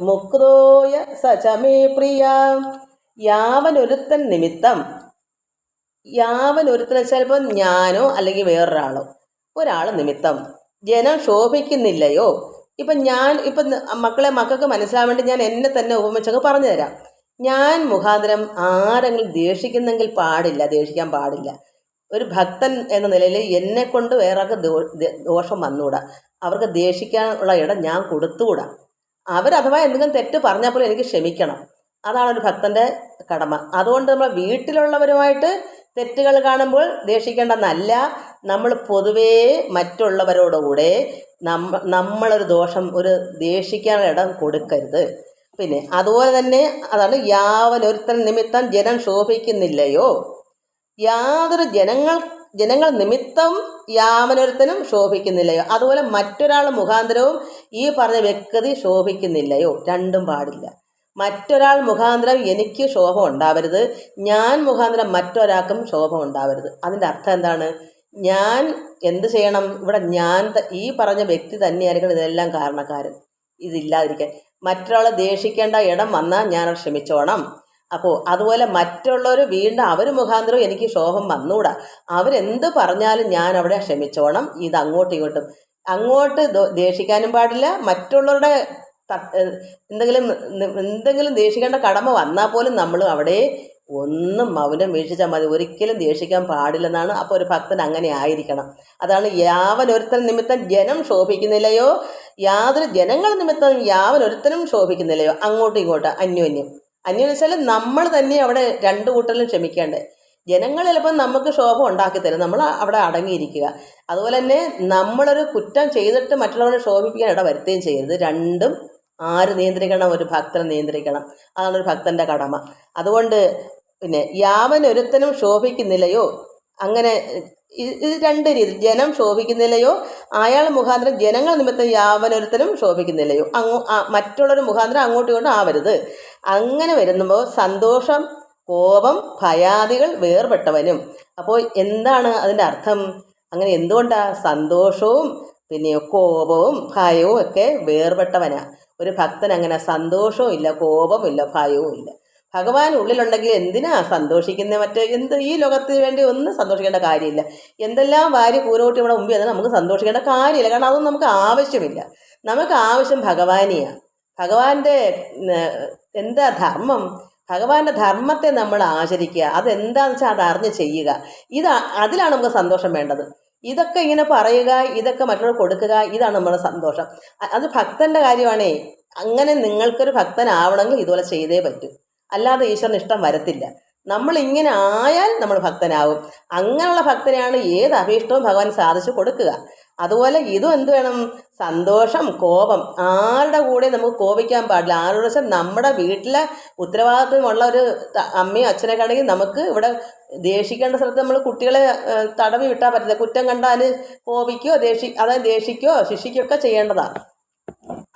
മുക്തോയ സചമേ പ്രിയ. യാവനൊരുത്തൻ നിമിത്തം, യാവനൊരുത്തൻ ചിലപ്പോൾ ഞാനോ അല്ലെങ്കിൽ വേറൊരാളോ, ഒരാൾ നിമിത്തം ജനം ശോഭിക്കുന്നില്ലയോ. ഇപ്പം മക്കൾക്ക് മനസ്സിലാവാൻ വേണ്ടി ഞാൻ എന്നെ തന്നെ ഉപമിച്ചങ്ങ് പറഞ്ഞു തരാം. ഞാൻ മുഖാന്തരം ആരെങ്കിലും ദേഷിക്കുന്നെങ്കിൽ ദേഷിക്കാൻ പാടില്ല. ഒരു ഭക്തൻ എന്ന നിലയിൽ എന്നെക്കൊണ്ട് വേറൊക്കെ ദോഷം വന്നുകൂടാ. അവർക്ക് ദേഷിക്കാനുള്ള ഇടം ഞാൻ കൊടുത്തുകൂടാ. അവരഥവാ എന്തെങ്കിലും തെറ്റ് പറഞ്ഞാൽ പോലും എനിക്ക് ക്ഷമിക്കണം. അതാണ് ഒരു ഭക്തൻ്റെ കടമ. അതുകൊണ്ട് നമ്മൾ വീട്ടിലുള്ളവരുമായിട്ട് തെറ്റുകൾ കാണുമ്പോൾ ദേഷിക്കേണ്ടെന്നല്ല, നമ്മൾ പൊതുവേ മറ്റുള്ളവരോടുകൂടെ നമ്മളൊരു ദോഷം, ഒരു ദേഷിക്കാനുള്ള ഇടം കൊടുക്കരുത്. പിന്നെ അതുപോലെ തന്നെ അതാണ് യാവനൊരുത്തൻ നിമിത്തം ജനം ശോഭിക്കുന്നില്ലയോ. യാതൊരു ജനങ്ങൾ നിമിത്തം യാവനൊരുത്തനും ശോഭിക്കുന്നില്ലയോ. അതുപോലെ മറ്റൊരാൾ മുഖാന്തരവും ഈ പറഞ്ഞ വ്യക്തി ശോഭിക്കുന്നില്ലയോ. രണ്ടും പാടില്ല. മറ്റൊരാൾ മുഖാന്തരം എനിക്ക് ശോഭം ഉണ്ടാവരുത്, ഞാൻ മുഖാന്തരം മറ്റൊരാൾക്കും ശോഭം ഉണ്ടാവരുത്. അതിൻ്റെ അർത്ഥം എന്താണ്? ഞാൻ എന്ത് ചെയ്യണം? ഇവിടെ ഈ പറഞ്ഞ വ്യക്തി തന്നെയായിരിക്കണം ഇതെല്ലാം കാരണക്കാരൻ. ഇതില്ലാതിരിക്കാൻ മറ്റൊരാളെ ദേഷിക്കേണ്ട ഇടം വന്നാൽ ഞാനത് ക്ഷമിച്ചോണം. അപ്പോൾ അതുപോലെ മറ്റുള്ളവർ വീണ്ടും അവർ മുഖാന്തരം എനിക്ക് ശോഭം വന്നുകൂടാ. അവരെന്ത് പറഞ്ഞാലും ഞാൻ അവിടെ ക്ഷമിച്ചോണം. ഇത് അങ്ങോട്ട് ദേഷിക്കാനും പാടില്ല. മറ്റുള്ളവരുടെ എന്തെങ്കിലും ദേഷിക്കേണ്ട കടമ വന്നാൽ പോലും നമ്മൾ അവിടെ ഒന്നും മൗനം വീക്ഷിച്ചാൽ മതി. ഒരിക്കലും ദേഷിക്കാൻ പാടില്ലെന്നാണ്. അപ്പോൾ ഒരു ഭക്തൻ അങ്ങനെ ആയിരിക്കണം. അതാണ് യാവനൊരുത്തൻ നിമിത്തം ജനം ശോഭിക്കുന്നില്ലയോ. യാതൊരു ജനങ്ങൾ നിമിത്തം യാവനൊരുത്തനും ശോഭിക്കുന്നില്ലയോ. അങ്ങോട്ടും ഇങ്ങോട്ടും അന്യോന്യം വെച്ചാൽ നമ്മൾ തന്നെ അവിടെ രണ്ടു കൂട്ടരിലും ക്ഷമിക്കേണ്ടേ. ജനങ്ങൾ ചിലപ്പോൾ നമുക്ക് ശോഭം ഉണ്ടാക്കി തരും, നമ്മൾ അവിടെ അടങ്ങിയിരിക്കുക. അതുപോലെ തന്നെ നമ്മളൊരു കുറ്റം ചെയ്തിട്ട് മറ്റുള്ളവരെ ശോഭിപ്പിക്കാൻ ഇട വരുത്തുകയും ചെയ്യരുത്. രണ്ടും ആര് നിയന്ത്രിക്കണം? ഒരു ഭക്തനെ നിയന്ത്രിക്കണം. അതാണ് ഒരു ഭക്തൻ്റെ കടമ. അതുകൊണ്ട് പിന്നെ യാവനൊരുത്തനും ശോഭിക്കുന്നില്ലയോ, അങ്ങനെ ഇത് രണ്ട് രീതി. ജനം ശോഭിക്കുന്നില്ലയോ, അയാൾ മുഖാന്തരം ജനങ്ങൾ നിമിത്തം യാവനൊരുത്തനും ശോഭിക്കുന്നില്ലയോ. മറ്റുള്ളവർ മുഖാന്തരം അങ്ങോട്ടും ഇങ്ങോട്ടും ആവരുത്. അങ്ങനെ വരുമ്പോൾ സന്തോഷം, കോപം, ഭയാദികൾ വേർപെട്ടവനും. അപ്പോൾ എന്താണ് അതിൻ്റെ അർത്ഥം? അങ്ങനെ എന്തുകൊണ്ടാണ്? സന്തോഷവും പിന്നെ കോപവും ഭയവും ഒക്കെ വേർപെട്ടവനാ ഒരു ഭക്തൻ. അങ്ങനെ സന്തോഷവും ഇല്ല, കോപവും ഇല്ല, ഭയവും ഇല്ല. ഭഗവാൻ ഉള്ളിലുണ്ടെങ്കിൽ എന്തിനാ സന്തോഷിക്കുന്നത്? ഈ ലോകത്തിന് വേണ്ടി ഒന്നും സന്തോഷിക്കേണ്ട കാര്യമില്ല. എന്തെല്ലാം വാരി കൂരോട്ടി ഇവിടെ മുമ്പിൽ അത് നമുക്ക് സന്തോഷിക്കേണ്ട കാര്യമില്ല. കാരണം അതൊന്നും നമുക്ക് ആവശ്യമില്ല. നമുക്ക് ആവശ്യം ഭഗവാനെയാണ്. ഭഗവാന്റെ എന്താ ധർമ്മം? ഭഗവാന്റെ ധർമ്മത്തെ നമ്മൾ ആചരിക്കുക. അതെന്താണെന്ന് വെച്ചാൽ അത് അറിഞ്ഞ് ചെയ്യുക. അതിലാണ് നമുക്ക് സന്തോഷം വേണ്ടത്. ഇതൊക്കെ ഇങ്ങനെ പറയുക, ഇതൊക്കെ മറ്റുള്ളവർ കൊടുക്കുക, ഇതാണ് നമ്മുടെ സന്തോഷം. അത് ഭക്തൻ്റെ കാര്യമാണേ. അങ്ങനെ നിങ്ങൾക്കൊരു ഭക്തനാവണമെങ്കിൽ ഇതുപോലെ ചെയ്തേ പറ്റൂ. അല്ലാതെ ഈശ്വരന് ഇഷ്ടം വരത്തില്ല. നമ്മളിങ്ങനെ ആയാൽ നമ്മൾ ഭക്തനാവും. അങ്ങനെയുള്ള ഭക്തനെയാണ് ഏത് അഭീഷ്ടവും ഭഗവാൻ സാധിച്ചു കൊടുക്കുക. അതുപോലെ ഇതും എന്ത് വേണം? സന്തോഷം, കോപം. ആരുടെ കൂടെ നമുക്ക് കോപിക്കാൻ പാടില്ല. ആരോട് വെച്ചാൽ നമ്മുടെ വീട്ടിലെ ഉത്തരവാദിത്വമുള്ള ഒരു അമ്മയും അച്ഛനൊക്കെ ആണെങ്കിൽ നമുക്ക് ഇവിടെ ദേഷിക്കേണ്ട സ്ഥലത്ത് നമ്മൾ കുട്ടികളെ തടവി വിട്ടാൽ പറ്റില്ല. കുറ്റം കണ്ടാൽ കോപിക്കുകയോ ദേഷിക്കുകയോ ശിക്ഷിക്കുകയൊക്കെ ചെയ്യേണ്ടതാണ്.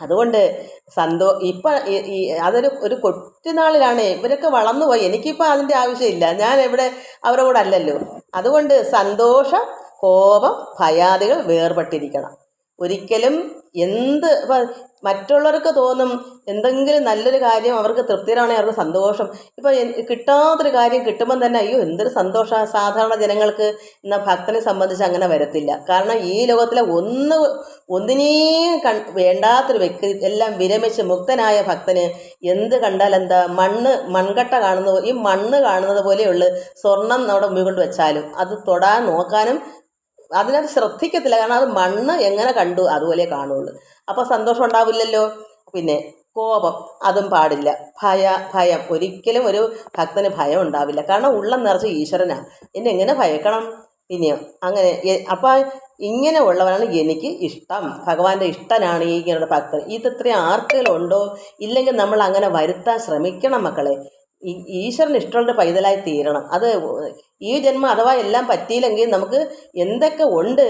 അതുകൊണ്ട് അതൊരു കൊച്ചുനാളിലാണ് ഇവരൊക്കെ വളർന്നുപോയി. എനിക്കിപ്പോൾ അതിൻ്റെ ആവശ്യമില്ല. ഞാൻ അവരുടെ കൂടെ അല്ലല്ലോ. അതുകൊണ്ട് സന്തോഷം, കോപം, ഭയാദികൾ വേർപെട്ടിരിക്കണം. ഒരിക്കലും മറ്റുള്ളവർക്ക് തോന്നും എന്തെങ്കിലും നല്ലൊരു കാര്യം അവർക്ക് തൃപ്തിയാണെങ്കിൽ അവർക്ക് സന്തോഷം. ഇപ്പം കിട്ടാത്തൊരു കാര്യം കിട്ടുമ്പം തന്നെ അയ്യോ എന്തൊരു സന്തോഷമാണ്. സാധാരണ ജനങ്ങൾക്ക് എന്നാൽ ഭക്തനെ സംബന്ധിച്ച് അങ്ങനെ വരത്തില്ല. കാരണം ഈ ലോകത്തിലെ ഒന്നിനെയും വേണ്ടാത്തൊരു വ്യക്തി എല്ലാം വിരമിച്ച് മുക്തനായ ഭക്തന് എന്ത് കണ്ടാൽ എന്താ? മൺകട്ട കാണുന്നത്, ഈ മണ്ണ് കാണുന്നത് പോലെയുള്ളു. സ്വർണം നമ്മുടെ മുമ്പിൽ കൊണ്ട് വെച്ചാലും അത് തൊടാൻ നോക്കാനും അതിനകത്ത് ശ്രദ്ധിക്കത്തില്ല. കാരണം അത് മണ്ണ് എങ്ങനെ കണ്ടു അതുപോലെ കാണുള്ളൂ. അപ്പോൾ സന്തോഷം ഉണ്ടാവില്ലല്ലോ. പിന്നെ കോപം അതും പാടില്ല. ഭയം ഒരിക്കലും ഒരു ഭക്തന് ഭയം ഉണ്ടാവില്ല. കാരണം ഉള്ളം നിറച്ച് ഈശ്വരനാ, എന്നെ എങ്ങനെ ഭയക്കണം? പിന്നെയോ അങ്ങനെ അപ്പം ഇങ്ങനെ ഉള്ളവരാണ് എനിക്ക് ഇഷ്ടം. ഭഗവാന്റെ ഇഷ്ടനാണ് ഈ ഇങ്ങനെയുള്ള ഭക്തൻ. ഇത്രയും ആർക്കെങ്കിലും ഉണ്ടോ? ഇല്ലെങ്കിൽ നമ്മൾ അങ്ങനെ വരുത്താൻ ശ്രമിക്കണം മക്കളെ. ഈശ്വരന് ഇഷ്ടമുള്ള പൈതലായി തീരണം. അത് ഈ ജന്മം അഥവാ എല്ലാം പറ്റിയില്ലെങ്കിൽ നമുക്ക് എന്തൊക്കെ ഉണ്ട്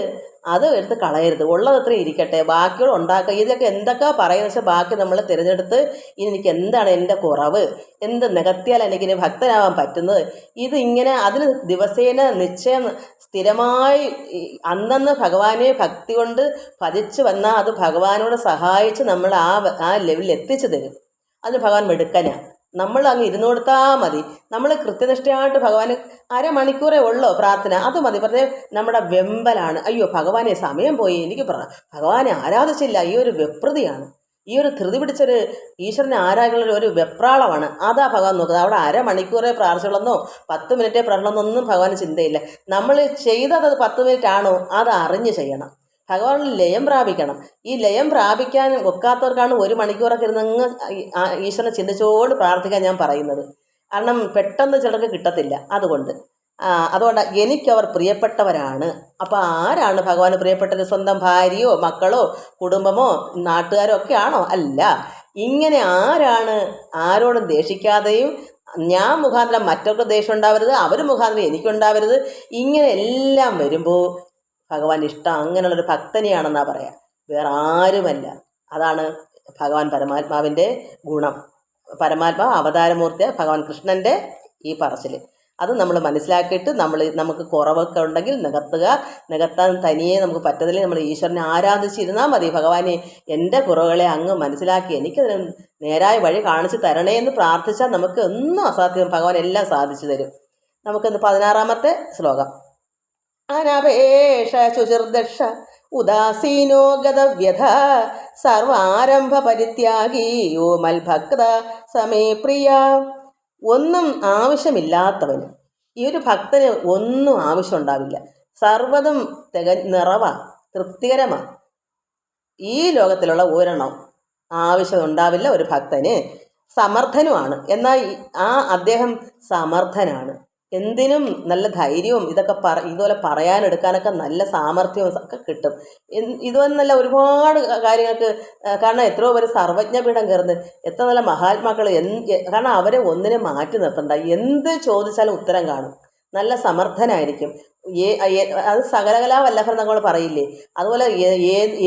അത് എടുത്ത് കളയരുത്. ഉള്ളതത്ര ഇരിക്കട്ടെ, ബാക്കിയോട് ഉണ്ടാക്കുക. ഇതൊക്കെ എന്തൊക്കെ പറയുന്ന വെച്ചാൽ ബാക്കി നമ്മൾ തിരഞ്ഞെടുത്ത് ഇനി എനിക്ക് എന്താണ് എൻ്റെ കുറവ്, എന്ത് നികത്തിയാൽ എനിക്കിനി ഭക്തനാവാൻ പറ്റുന്നത്, ഇതിങ്ങനെ അതിന് ദിവസേന നിശ്ചയം സ്ഥിരമായി അന്നന്ന് ഭഗവാനെ ഭക്തി കൊണ്ട് ഭജിച്ച് വന്നാൽ അത് ഭഗവാനോട് സഹായിച്ച് നമ്മൾ ആ ലെവലിൽ എത്തിച്ചു തരും. അതിന് ഭഗവാൻ മെടുക്കനാണ്. നമ്മൾ അങ്ങ് ഇരുന്ന് കൊടുത്താൽ മതി. നമ്മൾ കൃത്യനിഷ്ഠയായിട്ട് ഭഗവാന് അരമണിക്കൂറേ ഉള്ളൂ പ്രാർത്ഥന, അത് മതി. പറഞ്ഞേ നമ്മുടെ വെമ്പലാണ്, അയ്യോ ഭഗവാനെ സമയം പോയി, എനിക്ക് ഭഗവാനെ ആരാധിച്ചില്ല, ഈ ഒരു വെപ്രതിയാണ്, ഈ ഒരു ധൃതി പിടിച്ചൊരു ഈശ്വരനെ ആരാധന ഒരു വെപ്രാളമാണ്. അതാ ഭഗവാൻ നോക്കുന്നത്. അവിടെ അരമണിക്കൂറേ പ്രാർത്ഥിച്ചുള്ളെന്നോ 10 മിനിറ്റേ പ്രാർത്ഥനയൊന്നും ഭഗവാന് ചിന്തയില്ല. നമ്മൾ ചെയ്തത് 10 മിനിറ്റ് ആണോ അത് അറിഞ്ഞ് ചെയ്യണം. ഭഗവാനിൽ ലയം പ്രാപിക്കണം. ഈ ലയം പ്രാപിക്കാൻ ഒക്കാത്തവർക്കാണ് 1 മണിക്കൂറൊക്കെ ഇരുന്നങ്ങ് ഈശ്വരനെ ചിന്തിച്ചോട് പ്രാർത്ഥിക്കാൻ ഞാൻ പറയുന്നത്. കാരണം പെട്ടെന്ന് ചിലർക്ക് കിട്ടത്തില്ല. അതുകൊണ്ട് എനിക്കവർ പ്രിയപ്പെട്ടവരാണ്. അപ്പോൾ ആരാണ് ഭഗവാന് പ്രിയപ്പെട്ടത്? സ്വന്തം ഭാര്യയോ മക്കളോ കുടുംബമോ നാട്ടുകാരോ ഒക്കെ ആണോ? അല്ല. ഇങ്ങനെ ആരാണ് ആരോടും ദേഷിക്കാതെയും ഞാൻ മുഖാന്തരം മറ്റവർക്ക് ദേഷ്യം ഉണ്ടാവരുത്, അവർ മുഖാന്തരം എനിക്കുണ്ടാവരുത്, ഇങ്ങനെ എല്ലാം വരുമ്പോൾ ഭഗവാൻ ഇഷ്ടം അങ്ങനെയുള്ളൊരു ഭക്തനെയാണെന്നാ പറയാം, വേറെ ആരുമല്ല. അതാണ് ഭഗവാൻ പരമാത്മാവിൻ്റെ ഗുണം. പരമാത്മാവ് അവതാരമൂർത്തിയ ഭഗവാൻ കൃഷ്ണൻ്റെ ഈ പറച്ചിൽ അത് നമ്മൾ മനസ്സിലാക്കിയിട്ട് നമുക്ക് കുറവൊക്കെ ഉണ്ടെങ്കിൽ നികത്താൻ തനിയെ നമുക്ക് പറ്റത്തില്ലെങ്കിൽ നമ്മൾ ഈശ്വരനെ ആരാധിച്ചിരുന്നാൽ മതി. ഭഗവാനെ എൻ്റെ കുറവുകളെ അങ്ങ് മനസ്സിലാക്കി എനിക്കതിന് നേരായ വഴി കാണിച്ച് തരണേ എന്ന് പ്രാർത്ഥിച്ചാൽ നമുക്ക് ഒന്നും അസാധ്യം, ഭഗവാൻ എല്ലാം സാധിച്ചു തരും. നമുക്കിന്ന് 16-ാമത്തെ ശ്ലോകം. അനപേക്ഷ ശുചിർദക്ഷ ഉദാസീനോ ഗതവ്യഥ സർവാരംഭ പരിത്യാഗി യോ മൽഭക്ത സമേ പ്രിയ. ഒന്നും ആവശ്യമില്ലാത്തവന്, ഈ ഒരു ഭക്തന് ഒന്നും ആവശ്യമുണ്ടാവില്ല. സർവ്വതും നിറവാ, തൃപ്തികരമാ. ഈ ലോകത്തിലുള്ള ഒരെണ്ണം ആവശ്യം ഉണ്ടാവില്ല ഒരു ഭക്തന്. സമർത്ഥനുമാണ്. എന്നാൽ അദ്ദേഹം സമർത്ഥനാണ്. എന്തിനും നല്ല ധൈര്യവും ഇതൊക്കെ ഇതുപോലെ പറയാനെടുക്കാനൊക്കെ നല്ല സാമർഥ്യവും ഒക്കെ കിട്ടും. ഇതുവന്നല്ല ഒരുപാട് കാര്യങ്ങൾക്ക്. കാരണം എത്രയോ പേര് സർവജ്ഞപീഠം കയറുന്നത്, എത്ര നല്ല മഹാത്മാക്കൾ. കാരണം അവരെ ഒന്നിനെ മാറ്റി നിർത്തണ്ട, എന്ത് ചോദിച്ചാലും ഉത്തരം കാണും. നല്ല സമർത്ഥനായിരിക്കും. അത് സകലകലാ വല്ലഭൻ നമ്മൾ പറയില്ലേ, അതുപോലെ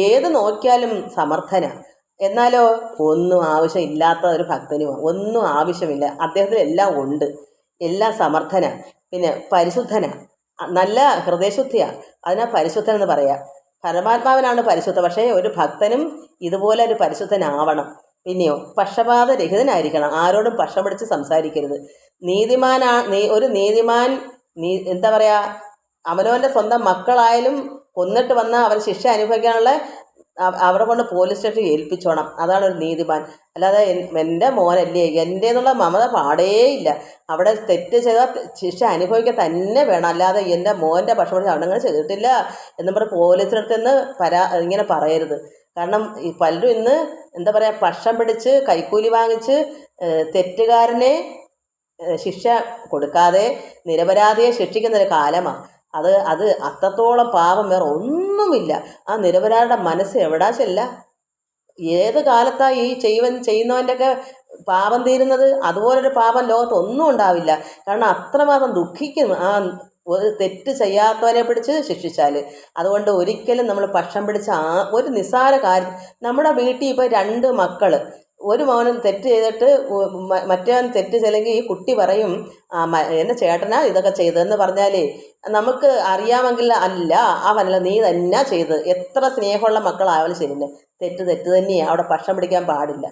ഏത് നോക്കിയാലും സമർത്ഥനാണ്. എന്നാലോ ഒന്നും ആവശ്യമില്ലാത്ത ഒരു ഭക്തനുമാണ്. ഒന്നും ആവശ്യമില്ല, അദ്ദേഹത്തിന് എല്ലാം ഉണ്ട്, എല്ലാം സമർത്ഥനാണ്. പിന്നെ പരിശുദ്ധനാണ്, നല്ല ഹൃദയശുദ്ധിയാണ്, അതിനാ പരിശുദ്ധൻ എന്ന് പറയാം. പരമാത്മാവിനാണ് പരിശുദ്ധ. പക്ഷേ ഒരു ഭക്തനും ഇതുപോലെ ഒരു പരിശുദ്ധനാവണം. പിന്നെയോ പക്ഷപാതരഹിതനായിരിക്കണം, ആരോടും പക്ഷം പിടിച്ച് സംസാരിക്കരുത്. ഒരു നീതിമാൻ എന്താ പറയുക, അവനവൻ്റെ സ്വന്തം മക്കളായാലും കൊന്നിട്ട് വന്നാൽ അവർ ശിക്ഷ അനുഭവിക്കാനുള്ള അവരെ കൊണ്ട് പോലീസ് സ്റ്റേഷൻ ഏൽപ്പിച്ചോണം. അതാണ് ഒരു നീതിമാൻ. അല്ലാതെ എൻ്റെ മോനല്ലേ എൻ്റെന്നുള്ള മമത പാടേയില്ല. അവിടെ തെറ്റ് ചെയ്താൽ ശിക്ഷ അനുഭവിക്കാൻ തന്നെ വേണം. അല്ലാതെ എൻ്റെ മോൻ്റെ പക്ഷം പിടിച്ച് അവനങ്ങനെ ചെയ്തിട്ടില്ല എന്നും പറഞ്ഞ് പോലീസിനടുത്ത് നിന്ന് ഇങ്ങനെ പറയരുത്. കാരണം ഈ പലരും ഇന്ന് എന്താ പറയുക, പക്ഷം പിടിച്ച് കൈക്കൂലി വാങ്ങിച്ച് തെറ്റുകാരനെ ശിക്ഷ കൊടുക്കാതെ നിരപരാധിയെ ശിക്ഷിക്കുന്നൊരു കാലമാണ്. അത് അത്രത്തോളം പാപം വേറെ ഒന്നുമില്ല. ആ നിരപരാധിയുടെ മനസ്സ് എവിടാ ചെല്ല. ഏത് കാലത്താണ് ഈ ചെയ്യുന്നവൻ്റെയൊക്കെ പാപം തീരുന്നത്? അതുപോലൊരു പാപം ലോകത്ത് ഒന്നും ഉണ്ടാവില്ല. കാരണം അത്രമാത്രം ദുഃഖിക്കും ആ ഒരു തെറ്റ് ചെയ്യാത്തവനെ പിടിച്ച് ശിക്ഷിച്ചാൽ. അതുകൊണ്ട് ഒരിക്കലും നമ്മൾ പക്ഷം പിടിച്ച ഒരു നിസ്സാര കാര്യം, നമ്മുടെ വീട്ടിൽ ഇപ്പോൾ 2 മക്കൾ, ഒരു മോനും തെറ്റ് ചെയ്തിട്ട് മറ്റവൻ തെറ്റ് ചെയ്തെങ്കിൽ ഈ കുട്ടി പറയും എൻ്റെ ചേട്ടനാ ഇതൊക്കെ ചെയ്തതെന്ന് പറഞ്ഞാൽ നമുക്ക് അറിയാമെങ്കിൽ അല്ല, അവനല്ല, നീ തന്നെ ചെയ്തത്. എത്ര സ്നേഹമുള്ള മക്കളായാലും ശരി, തെറ്റ് തന്നെയാണ്. അവിടെ പക്ഷം പിടിക്കാൻ പാടില്ല.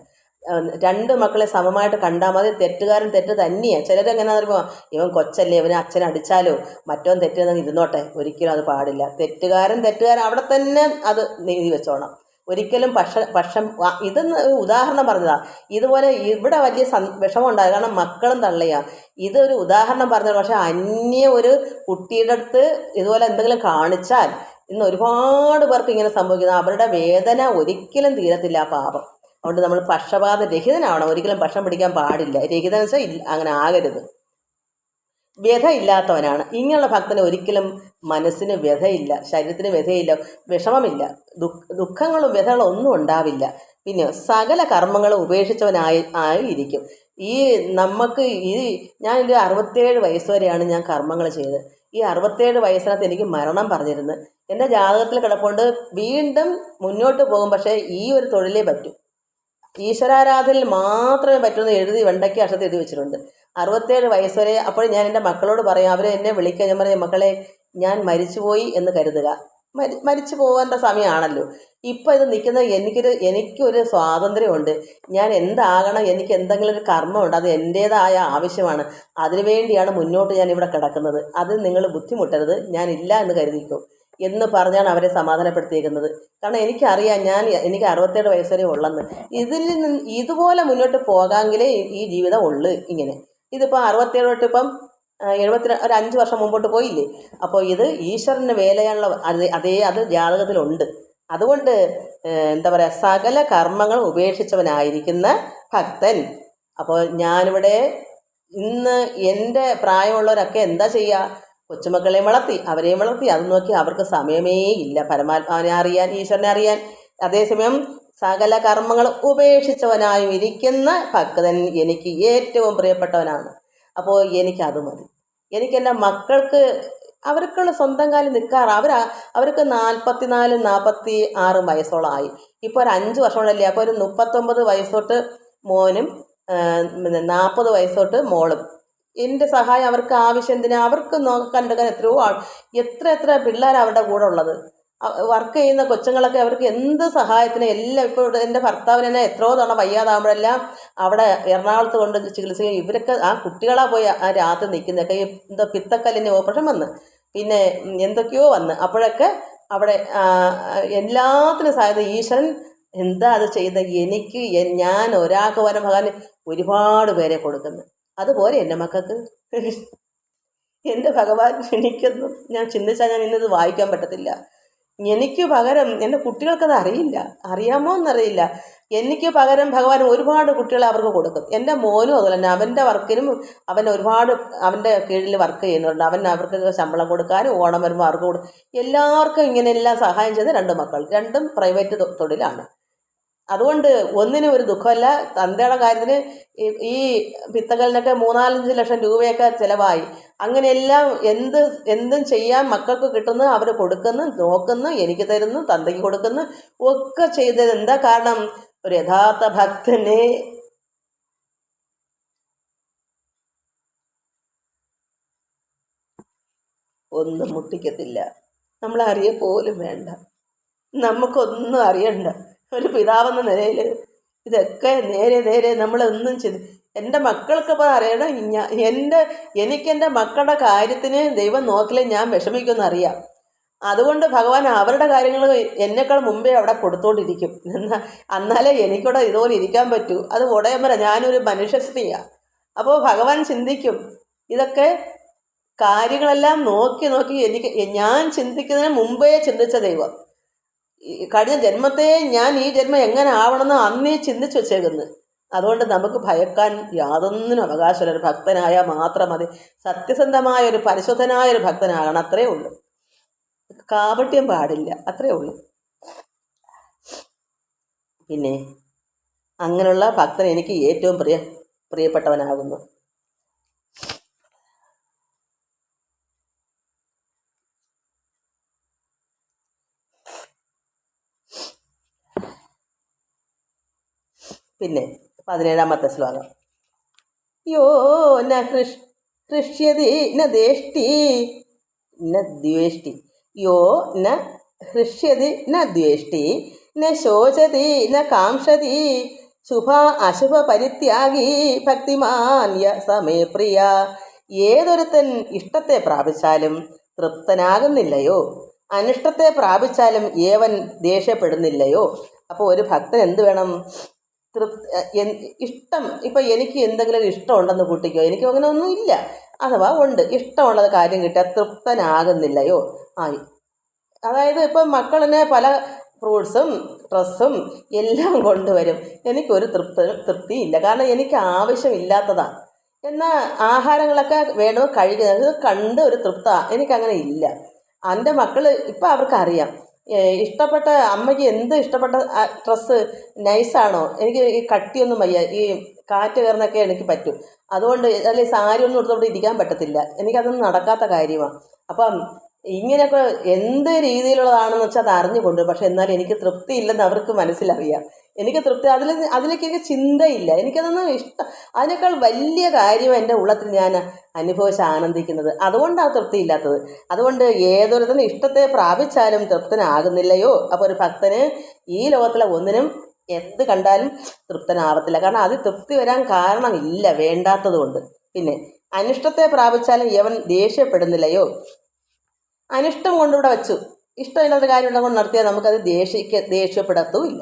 2 മക്കളെ സമമായിട്ട് കണ്ടാൽ മതി. തെറ്റുകാരൻ തെറ്റ് തന്നെയാണ്. ചിലരെങ്ങനെ പറയുമ്പോൾ ഇവൻ കൊച്ചല്ലേ, ഇവനെ അച്ഛൻ അടിച്ചാലോ മറ്റവൻ തെറ്റെന്ന് ഇരുന്നോട്ടെ. ഒരിക്കലും അത് പാടില്ല. തെറ്റുകാരൻ അവിടെ തന്നെ അത് നീതി വെച്ചോണം. ഒരിക്കലും പക്ഷം ഇതെന്ന് ഉദാഹരണം പറഞ്ഞതാണ്. ഇതുപോലെ ഇവിടെ വലിയ വിഷമം ഉണ്ടാകും, കാരണം മക്കളും തള്ളിയാണ്. ഇതൊരു ഉദാഹരണം പറഞ്ഞത്. പക്ഷേ അന്യ ഒരു കുട്ടിയുടെ അടുത്ത് ഇതുപോലെ എന്തെങ്കിലും കാണിച്ചാൽ ഇന്ന് ഒരുപാട് പേർക്ക് ഇങ്ങനെ സംഭവിക്കുന്നത്. അവരുടെ വേദന ഒരിക്കലും തീരത്തില്ല ആ പാപം. അതുകൊണ്ട് നമ്മൾ പക്ഷപാത രഹിതനാവണം. ഒരിക്കലും പക്ഷം പിടിക്കാൻ പാടില്ല. രഹിതം വെച്ചാൽ അങ്ങനെ ആകരുത്. വ്യഥയില്ലാത്തവനാണ്. ഇങ്ങനെയുള്ള ഭക്തന് ഒരിക്കലും മനസ്സിന് വ്യഥയില്ല, ശരീരത്തിന് വ്യഥയില്ല, വിഷമമില്ല, ദുഃഖങ്ങളും വ്യഥകളും ഒന്നും ഉണ്ടാവില്ല. പിന്നെ സകല കർമ്മങ്ങളും ആയിരിക്കും. ഈ നമുക്ക് ഞാനൊരു 67 വയസ്സ് വരെയാണ് ഞാൻ കർമ്മങ്ങൾ ചെയ്തത്. ഈ 67 വയസ്സിനകത്ത് എനിക്ക് മരണം പറഞ്ഞിരുന്നു. എൻ്റെ ജാതകത്തിൽ കിടപ്പുണ്ട്. വീണ്ടും മുന്നോട്ട് പോകും, പക്ഷേ ഈ ഒരു തൊഴിലേ പറ്റൂ, ഈശ്വരാരാധനയിൽ മാത്രമേ പറ്റുമെന്ന് എഴുതി വെണ്ടയ്ക്ക് അക്ഷരത്തിൽ എഴുതി വെച്ചിട്ടുണ്ട്. 67 വയസ്സ് വരെ. അപ്പോൾ ഞാൻ എൻ്റെ മക്കളോട് പറയാം, അവർ എന്നെ വിളിക്കുക, ഞാൻ പറയാം, മക്കളെ ഞാൻ മരിച്ചുപോയി എന്ന് കരുതുക. മരിച്ചു പോകേണ്ട സമയമാണല്ലോ. ഇപ്പോൾ ഇത് നിൽക്കുന്നത് എനിക്കൊരു സ്വാതന്ത്ര്യമുണ്ട്. ഞാൻ എന്താകണം, എനിക്ക് എന്തെങ്കിലും ഒരു കർമ്മമുണ്ട്, അത് എൻ്റേതായ ആവശ്യമാണ്. അതിനുവേണ്ടിയാണ് മുന്നോട്ട് ഞാൻ ഇവിടെ കിടക്കുന്നത്. അത് നിങ്ങൾ ബുദ്ധിമുട്ടരുത്, ഞാനില്ല എന്ന് കരുതിക്കോ എന്ന് പറഞ്ഞാണ് അവരെ സമാധാനപ്പെടുത്തിയേക്കുന്നത്. കാരണം എനിക്കറിയാം, എനിക്ക് 67 വയസ്സ് വരെ ഉള്ളെന്ന്. ഇതിൽ നിന്ന് ഇതുപോലെ മുന്നോട്ട് പോകാമെങ്കിലേ ഈ ജീവിതം ഉള്ളു. ഇങ്ങനെ ഇതിപ്പോൾ 67 തൊട്ട് ഇപ്പം 70 ഒരു 5 വർഷം മുമ്പോട്ട് പോയില്ലേ. അപ്പോൾ ഇത് ഈശ്വരൻ്റെ വേലയാണുള്ള അത് ജാതകത്തിലുണ്ട്. അതുകൊണ്ട് എന്താ പറയുക, സകല കർമ്മങ്ങൾ ഉപേക്ഷിച്ചവനായിരിക്കുന്ന ഭക്തൻ. അപ്പോൾ ഞാനിവിടെ ഇന്ന് എൻ്റെ പ്രായമുള്ളവരൊക്കെ എന്താ ചെയ്യുക, കൊച്ചുമക്കളെയും വളർത്തി അവരെയും വളർത്തി അത് നോക്കി അവർക്ക് സമയമേ ഇല്ല പരമാത്മാവിനെ അറിയാൻ, ഈശ്വരനെ അറിയാൻ. അതേസമയം സകല കർമ്മങ്ങൾ ഉപേക്ഷിച്ചവനായും ഇരിക്കുന്ന ഭക്തൻ എനിക്ക് ഏറ്റവും പ്രിയപ്പെട്ടവനാണ്. അപ്പോൾ എനിക്കത് മതി. എനിക്കെൻ്റെ മക്കൾക്ക് അവർക്കുള്ള സ്വന്തം കാലിൽ നിൽക്കാറ് അവർക്ക് 44, 46 വയസ്സോളമായി. ഇപ്പോൾ ഒരു 5 വർഷം കൊണ്ടല്ലേ. അപ്പോൾ ഒരു 39 വയസ്സോട്ട് മോനും 40 വയസ്സോട്ട് മോളും. എൻ്റെ സഹായം അവർക്ക് ആവശ്യം എന്തിനാ? അവർക്ക് നോക്കാനെടുക്കാൻ എത്ര പിള്ളേർ അവരുടെ കൂടെ ഉള്ളത്. വർക്ക് ചെയ്യുന്ന കൊച്ചുങ്ങളൊക്കെ അവർക്ക് എന്ത് സഹായത്തിന് എല്ലാം. ഇപ്പോൾ എൻ്റെ ഭർത്താവിന് തന്നെ എത്രയോ തവണ വയ്യാതാകുമ്പോഴെല്ലാം അവിടെ എറണാകുളത്ത് കൊണ്ട് ചികിത്സിക്കുക. ഇവരൊക്കെ ആ കുട്ടികളാ പോയി ആ രാത്രി നിൽക്കുന്നതൊക്കെ. എന്തോ പിത്തക്കല്ലിന് ഓപ്പറേഷൻ വന്ന്, പിന്നെ എന്തൊക്കെയോ വന്ന്, അപ്പോഴൊക്കെ അവിടെ എല്ലാത്തിനും സഹായത ഈശ്വരൻ എന്താ അത് ചെയ്യുന്നത്. ഞാൻ ഒരാൾക്ക് വരം ഭഗവാൻ ഒരുപാട് പേരെ കൊടുക്കുന്നു. അതുപോലെ എൻ്റെ മക്കൾക്ക് എൻ്റെ ഭഗവാൻ എനിക്കൊന്നും ഞാൻ ചിന്തിച്ചാൽ ഞാൻ ഇന്നത് വായിക്കാൻ പറ്റത്തില്ല. എനിക്ക് പകരം എൻ്റെ കുട്ടികൾക്കത് അറിയില്ല, അറിയാമോ എന്നറിയില്ല. എനിക്ക് പകരം ഭഗവാൻ ഒരുപാട് കുട്ടികളെ അവർക്ക് കൊടുക്കും. എൻ്റെ മോനും അതുപോലെ തന്നെ അവൻ്റെ വർക്കിനും അവൻ്റെ കീഴിൽ വർക്ക് ചെയ്യുന്നുണ്ട്. അവർക്ക് ശമ്പളം കൊടുക്കാനും ഓണം വരുമ്പോൾ അവർക്ക് കൊടുക്കും. എല്ലാവർക്കും ഇങ്ങനെയെല്ലാം സഹായം ചെയ്ത് 2 മക്കൾ, രണ്ടും പ്രൈവറ്റ് തൊഴിലാണ്. അതുകൊണ്ട് ഒന്നിനും ഒരു ദുഃഖമല്ല. തന്തയുടെ കാര്യത്തിന് ഈ പിത്തകലിനൊക്കെ 3-4 ലക്ഷം രൂപയൊക്കെ ചിലവായി. അങ്ങനെയെല്ലാം എന്തും ചെയ്യാൻ മക്കൾക്ക് കിട്ടുന്നു, അവർ കൊടുക്കുന്നു, നോക്കുന്നു, എനിക്ക് തരുന്നു, തന്തയ്ക്ക് കൊടുക്കുന്നു, ഒക്കെ ചെയ്തത് എന്താ കാരണം? ഒരു യഥാർത്ഥ ഭക്തനെ ഒന്നും മുട്ടിക്കത്തില്ല. നമ്മളറിയ പോലും വേണ്ട, നമുക്കൊന്നും അറിയണ്ട. ഒരു പിതാവെന്ന നിലയിൽ ഇതൊക്കെ നേരെ നമ്മളൊന്നും എൻ്റെ മക്കൾക്കിപ്പോൾ അറിയണം. എനിക്കെൻ്റെ മക്കളുടെ കാര്യത്തിന് ദൈവം നോക്കില്ലേ ഞാൻ വിഷമിക്കുമെന്ന് അറിയാം. അതുകൊണ്ട് ഭഗവാൻ അവരുടെ കാര്യങ്ങൾ എന്നെക്കാൾ മുമ്പേ അവിടെ കൊടുത്തോണ്ടിരിക്കും. എന്നാലേ എനിക്കിവിടെ ഇതുപോലെ ഇരിക്കാൻ പറ്റൂ. അത് ഉടയമ്പര ഞാനൊരു മനുഷ്യസ്ത്രീയാണ്. അപ്പോൾ ഭഗവാൻ ചിന്തിക്കും. ഇതൊക്കെ കാര്യങ്ങളെല്ലാം നോക്കി ഞാൻ ചിന്തിക്കുന്നതിന് മുമ്പേ ചിന്തിച്ച ദൈവം കഴിഞ്ഞ ജന്മത്തെ ഞാൻ ഈ ജന്മം എങ്ങനെ ആവണമെന്ന് അന്നേ ചിന്തിച്ച് വെച്ചേക്കുന്നു. അതുകൊണ്ട് നമുക്ക് ഭയക്കാൻ യാതൊന്നിനും അവകാശമില്ല. ഒരു ഭക്തനായാൽ മാത്രം മതി. സത്യസന്ധമായ ഒരു പരിശുദ്ധനായ ഒരു ഭക്തനാകണം, അത്രേ ഉള്ളൂ. കാപട്യം പാടില്ല, അത്രേ ഉള്ളൂ. പിന്നെ അങ്ങനെയുള്ള ഭക്തൻ എനിക്ക് ഏറ്റവും പ്രിയപ്പെട്ടവനാകുന്നു. പിന്നെ 17-ാമത്തെ ശ്ലോകം. യോ ന ഹൃഷ്യതി ന ദേഷ്ടി ന ദ്വേഷ്ടി. യോ ന ഹൃഷ്യതി ന ദ്വേഷ്ടി ന ശോചതി ന കാംക്ഷതി ശുഭ അശുഭ പരിത്യാഗി ഭക്തിമാന്യ സമേ പ്രിയ. ഏതൊരുത്തൻ ഇഷ്ടത്തെ പ്രാപിച്ചാലും തൃപ്തനാകുന്നില്ലയോ, അനിഷ്ടത്തെ പ്രാപിച്ചാലും ഏവൻ ദേഷ്യപ്പെടുന്നില്ലയോ. അപ്പോൾ ഒരു ഭക്തൻ എന്ത് വേണം? ഇഷ്ടം. ഇപ്പം എനിക്ക് എന്തെങ്കിലും ഇഷ്ടമുണ്ടെന്ന് കൂട്ടിക്കോ, എനിക്ക് അങ്ങനെ ഒന്നും ഇല്ല, അഥവാ ഉണ്ട്, ഇഷ്ടമുള്ളത് കാര്യം കിട്ടിയാൽ തൃപ്തനാകുന്നില്ലയോ. അതായത് ഇപ്പം മക്കളിനെ ഫ്രൂട്ട്സും ഡ്രസ്സും എല്ലാം കൊണ്ടുവരും. എനിക്കൊരു തൃപ്തിയില്ല. കാരണം എനിക്ക് ആവശ്യമില്ലാത്തതാണ്. എന്നാൽ ആഹാരങ്ങളൊക്കെ വേണോ കഴിക്കുന്നത് കണ്ട് ഒരു എനിക്കങ്ങനെ ഇല്ല. എൻ്റെ മക്കൾ ഇപ്പം അവർക്കറിയാം. ഇഷ്ടപ്പെട്ട അമ്മയ്ക്ക് എന്ത് ഇഷ്ടപ്പെട്ട ഡ്രസ്സ് നൈസാണോ, എനിക്ക് ഈ കട്ടിയൊന്നും വയ്യ, ഈ കാറ്റ് കയറുന്നൊക്കെ എനിക്ക് പറ്റും. അതുകൊണ്ട് അല്ലെങ്കിൽ സാരി ഒന്നും എടുത്തോണ്ട് ഇരിക്കാൻ പറ്റത്തില്ല. എനിക്കതൊന്നും നടക്കാത്ത കാര്യമാണ്. അപ്പം ഇങ്ങനെയൊക്കെ എന്ത് രീതിയിലുള്ളതാണെന്ന് വെച്ചാൽ അത് അറിഞ്ഞുകൊണ്ട്, പക്ഷെ എന്നാലും എനിക്ക് തൃപ്തി ഇല്ലെന്ന് അവർക്ക് മനസ്സിലറിയാം. എനിക്ക് തൃപ്തി അതിലേക്ക് എനിക്ക് ചിന്തയില്ല. എനിക്കതൊന്നും അതിനേക്കാൾ വലിയ കാര്യം എൻ്റെ ഉള്ളത്തിൽ ഞാൻ അനുഭവിച്ച് ആനന്ദിക്കുന്നത്. അതുകൊണ്ടാണ് തൃപ്തി ഇല്ലാത്തത്. അതുകൊണ്ട് ഏതൊരുത്തനും ഇഷ്ടത്തെ പ്രാപിച്ചാലും തൃപ്തനാകുന്നില്ലയോ. അപ്പോൾ ഒരു ഭക്തന് ഈ ലോകത്തിലെ ഒന്നിനും എന്ത് കണ്ടാലും തൃപ്തനാവത്തില്ല. കാരണം അത് തൃപ്തി വരാൻ കാരണമില്ല, വേണ്ടാത്തത് കൊണ്ട്. പിന്നെ അനിഷ്ടത്തെ പ്രാപിച്ചാലും യവൻ ദേഷ്യപ്പെടുന്നില്ലയോ. അനിഷ്ടം കൊണ്ടിവിടെ വെച്ചു, ഇഷ്ടമില്ലാത്ത കാര്യം കൊണ്ട് നടത്തിയാൽ നമുക്കത് ദേഷ്യപ്പെടത്തുമില്ല.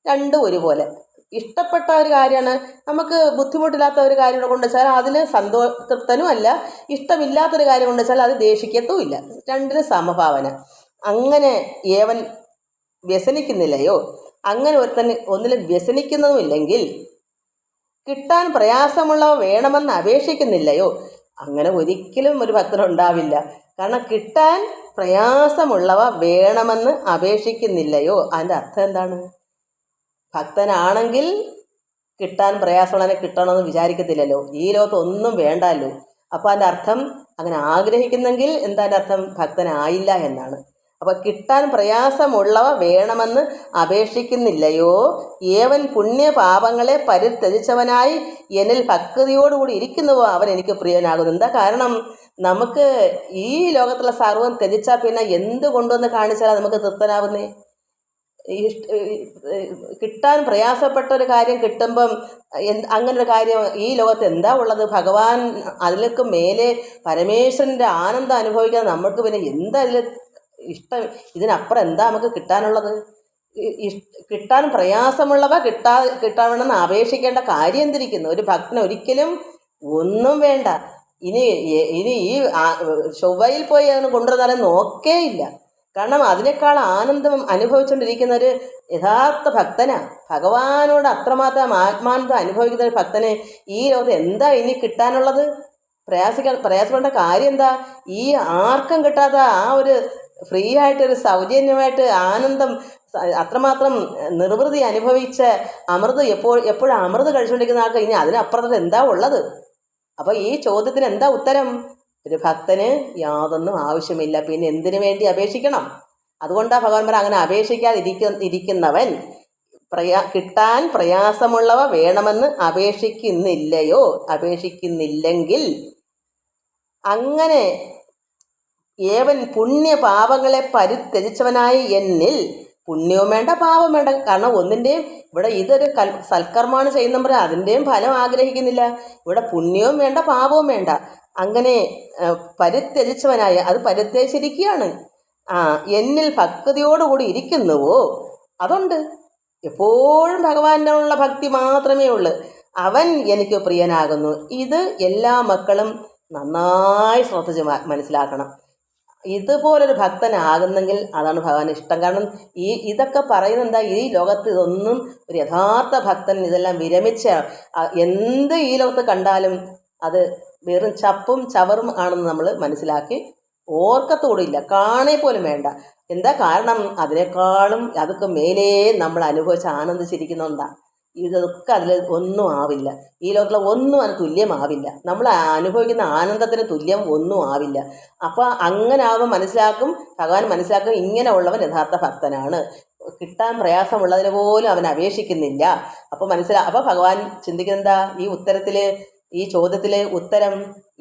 രണ്ടും ഒരുപോലെ. ഇഷ്ടപ്പെട്ട ഒരു കാര്യമാണ്, നമുക്ക് ബുദ്ധിമുട്ടില്ലാത്ത ഒരു കാര്യം കൊണ്ട് വെച്ചാൽ അതിന് തൃപ്തനും അല്ല. ഇഷ്ടമില്ലാത്തൊരു കാര്യം കൊണ്ട് വെച്ചാൽ അത് ദേഷിക്കത്തുമില്ല. രണ്ടിനും സമഭാവന. അങ്ങനെ ഏവൻ വ്യസനിക്കുന്നില്ലയോ. അങ്ങനെ ഒരുത്തന് ഒന്നിലും വ്യസനിക്കുന്നതുമില്ലെങ്കിൽ കിട്ടാൻ പ്രയാസമുള്ളവ വേണമെന്ന് അപേക്ഷിക്കുന്നില്ലയോ. അങ്ങനെ ഒരിക്കലും ഒരു ഭക്തനുണ്ടാവില്ല. കാരണം കിട്ടാൻ പ്രയാസമുള്ളവ വേണമെന്ന് അപേക്ഷിക്കുന്നില്ലയോ. അതിൻ്റെ അർത്ഥം എന്താണ്? ഭക്തനാണെങ്കിൽ കിട്ടാൻ പ്രയാസമുള്ളതിനെ കിട്ടണമെന്ന് വിചാരിക്കത്തില്ലല്ലോ. ഈ ലോകത്ത് ഒന്നും വേണ്ടല്ലോ. അപ്പോൾ അതിൻ്റെ അർത്ഥം അങ്ങനെ ആഗ്രഹിക്കുന്നെങ്കിൽ എന്താ അർത്ഥം? ഭക്തനായില്ല എന്നാണ്. അപ്പോൾ കിട്ടാൻ പ്രയാസമുള്ളവ വേണമെന്ന് അപേക്ഷിക്കുന്നില്ലയോ. ഏവൻ പുണ്യപാപങ്ങളെ പരിത്യജിച്ചവനായി എന്നിൽ ഭക്തിയോടുകൂടി ഇരിക്കുന്നുവോ അവൻ എനിക്ക് പ്രിയനാകുന്നു. എന്താ കാരണം? നമുക്ക് ഈ ലോകത്തുള്ള സർവ്വം ത്യജിച്ചാൽ പിന്നെ എന്ത് കൊണ്ടുവന്ന് കാണിച്ചാൽ നമുക്ക് തൃപ്തനാവുന്നേ? കിട്ടാൻ പ്രയാസപ്പെട്ട ഒരു കാര്യം കിട്ടുമ്പം അങ്ങനൊരു കാര്യം ഈ ലോകത്ത് എന്താ ഉള്ളത്? ഭഗവാൻ അതിലേക്ക് മേലെ പരമേശ്വരൻ്റെ ആനന്ദം അനുഭവിക്കാൻ നമുക്ക് പിന്നെ എന്താ ഇതിൽ ഇഷ്ടം? ഇതിനപ്പുറം എന്താ നമുക്ക് കിട്ടാനുള്ളത്? കിട്ടാൻ പ്രയാസമുള്ളവ കിട്ടാമെന്ന് അപേക്ഷിക്കേണ്ട കാര്യം എന്തിരിക്കുന്നു? ഒരു ഭക്തന് ഒരിക്കലും ഒന്നും വേണ്ട. ഇനി ഈ ചൊവ്വയിൽ പോയി അതിന് കൊണ്ടുവന്നാലും നോക്കേയില്ല. കാരണം അതിനേക്കാൾ ആനന്ദം അനുഭവിച്ചുകൊണ്ടിരിക്കുന്ന ഒരു യഥാർത്ഥ ഭക്തനാണ്. ഭഗവാനോട് അത്രമാത്രം ആത്മാനന്ദം അനുഭവിക്കുന്ന ഒരു ഭക്തന് ഈ ലോകത്ത് എന്താ ഇനി കിട്ടാനുള്ളത്? പ്രയാസപ്പെടേണ്ട കാര്യം എന്താ? ഈ ആർക്കും കിട്ടാത്ത ആ ഒരു ഫ്രീ ആയിട്ടൊരു സൗജന്യമായിട്ട് ആനന്ദം അത്രമാത്രം നിർവൃതി അനുഭവിച്ച അമൃത് എപ്പോഴും അമൃത് കഴിച്ചുകൊണ്ടിരിക്കുന്ന ആൾക്ക് ഇനി അതിനപ്പുറത്ത് എന്താ ഉള്ളത്? അപ്പോൾ ഈ ചോദ്യത്തിന് എന്താ ഉത്തരം? ഒരു ഭക്തന് യാതൊന്നും ആവശ്യമില്ല, പിന്നെ എന്തിനു വേണ്ടി അപേക്ഷിക്കണം? അതുകൊണ്ടാണ് ഭഗവാൻ അങ്ങനെ അപേക്ഷിക്കാതിരിക്കുന്നവൻ കിട്ടാൻ പ്രയാസമുള്ളവ വേണമെന്ന് അപേക്ഷിക്കുന്നില്ലെങ്കിൽ അങ്ങനെ ഏവൻ പുണ്യപാപങ്ങളെ പരിത്യജിച്ചവനായി എന്നിൽ പുണ്യവും വേണ്ട പാപം വേണ്ട. കാരണം ഒന്നിൻ്റെയും ഇവിടെ ഇതൊരു സൽക്കർമ്മമാണ് ചെയ്യുന്നവർ അതിൻ്റെയും ഫലം ആഗ്രഹിക്കുന്നില്ല. ഇവിടെ പുണ്യവും വേണ്ട പാപവും വേണ്ട. അങ്ങനെ പരിത്യജിച്ചവനായ അത് പരിത്യജിച്ചിരിക്കുകയാണ്. എന്നിൽ ഭക്തിയോടുകൂടി ഇരിക്കുന്നുവോ. അതുണ്ട്. എപ്പോഴും ഭഗവാനുള്ള ഭക്തി മാത്രമേ ഉള്ളൂ. അവൻ എനിക്ക് പ്രിയനാകുന്നു. ഇത് എല്ലാ മക്കളും നന്നായി ശ്രദ്ധിച്ച് മനസ്സിലാക്കണം. ഇതുപോലൊരു ഭക്തനാകുന്നെങ്കിൽ അതാണ് ഭഗവാൻ ഇഷ്ടം. കാരണം ഇതൊക്കെ പറയുന്നത് എന്താ? ഈ ലോകത്ത് ഇതൊന്നും ഒരു യഥാർത്ഥ ഭക്തൻ ഇതെല്ലാം വിരമിച്ച എന്ത് ഈ ലോകത്ത് കണ്ടാലും അത് വെറും ചപ്പും ചവറും ആണെന്ന് നമ്മൾ മനസ്സിലാക്കി ഓർക്കത്തോടില്ല, കാണേ പോലും വേണ്ട. എന്താ കാരണം? അതിനേക്കാളും അതൊക്കെ മേലേ നമ്മൾ അനുഭവിച്ച് ആനന്ദിച്ചിരിക്കുന്നുണ്ടാണ്. ഇതൊക്കെ അതിൽ ഒന്നും ആവില്ല. ഈ ലോകത്തിലെ ഒന്നും അതിന് തുല്യമാവില്ല. നമ്മൾ അനുഭവിക്കുന്ന ആനന്ദത്തിന് തുല്യം ഒന്നും ആവില്ല. അപ്പോൾ അങ്ങനെ ആവുമ്പോൾ ഭഗവാൻ മനസ്സിലാക്കും ഇങ്ങനെ ഉള്ളവൻ യഥാർത്ഥ ഭക്തനാണ്. കിട്ടാൻ പ്രയാസമുള്ളതിന് പോലും അവൻ അപേക്ഷിക്കുന്നില്ല. അപ്പോൾ ഭഗവാൻ ചിന്തിക്കുന്നതാ ഈ ചോദ്യത്തിലെ ഉത്തരം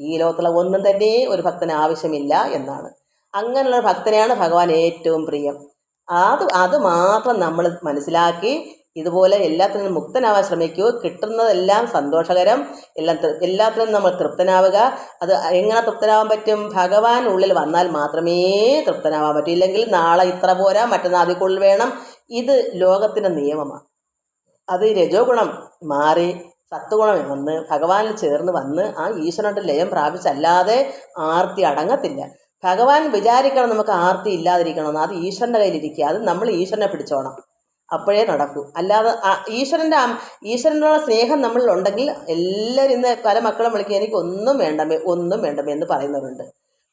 ഈ ലോകത്തുള്ള ഒന്നും തന്നെ ഒരു ഭക്തന് ആവശ്യമില്ല എന്നാണ്. അങ്ങനെയുള്ള ഭക്തനെയാണ് ഭഗവാൻ ഏറ്റവും പ്രിയം. അത് മാത്രം നമ്മൾ മനസ്സിലാക്കി ഇതുപോലെ എല്ലാത്തിനും മുക്തനാവാൻ ശ്രമിക്കൂ. കിട്ടുന്നതെല്ലാം സന്തോഷകരം, എല്ലാത്തിനും നമ്മൾ തൃപ്തനാവുക. അത് എങ്ങനെ തൃപ്തനാവാൻ പറ്റും? ഭഗവാൻ ഉള്ളിൽ വന്നാൽ മാത്രമേ തൃപ്തനാവാൻ പറ്റൂ. ഇല്ലെങ്കിൽ നാളെ ഇത്ര പോരാ, മറ്റന്നാൾ അതിൽ കൂടുതൽ വേണം. ഇത് ലോകത്തിൻ്റെ നിയമമാണ്. അത് രജോ ഗുണം മാറി സത്വഗുണം വന്ന് ഭഗവാനിൽ ചേർന്ന് വന്ന് ആ ഈശ്വരനോട് ലയം പ്രാപിച്ചല്ലാതെ ആർത്തി അടങ്ങത്തില്ല. ഭഗവാൻ വിചാരിക്കണം നമുക്ക് ആർത്തി ഇല്ലാതിരിക്കണമെന്ന്. അത് ഈശ്വരൻ്റെ കയ്യിലിരിക്കുക. അത് നമ്മൾ ഈശ്വരനെ പിടിച്ചോണം, അപ്പോഴേ നടക്കൂ. അല്ലാതെ ഈശ്വരനുള്ള സ്നേഹം നമ്മളിലുണ്ടെങ്കിൽ എല്ലാവരും ഇന്ന് പല മക്കളും വിളിക്കുക എനിക്ക് ഒന്നും വേണ്ടമേ എന്ന് പറയുന്നവരുണ്ട്.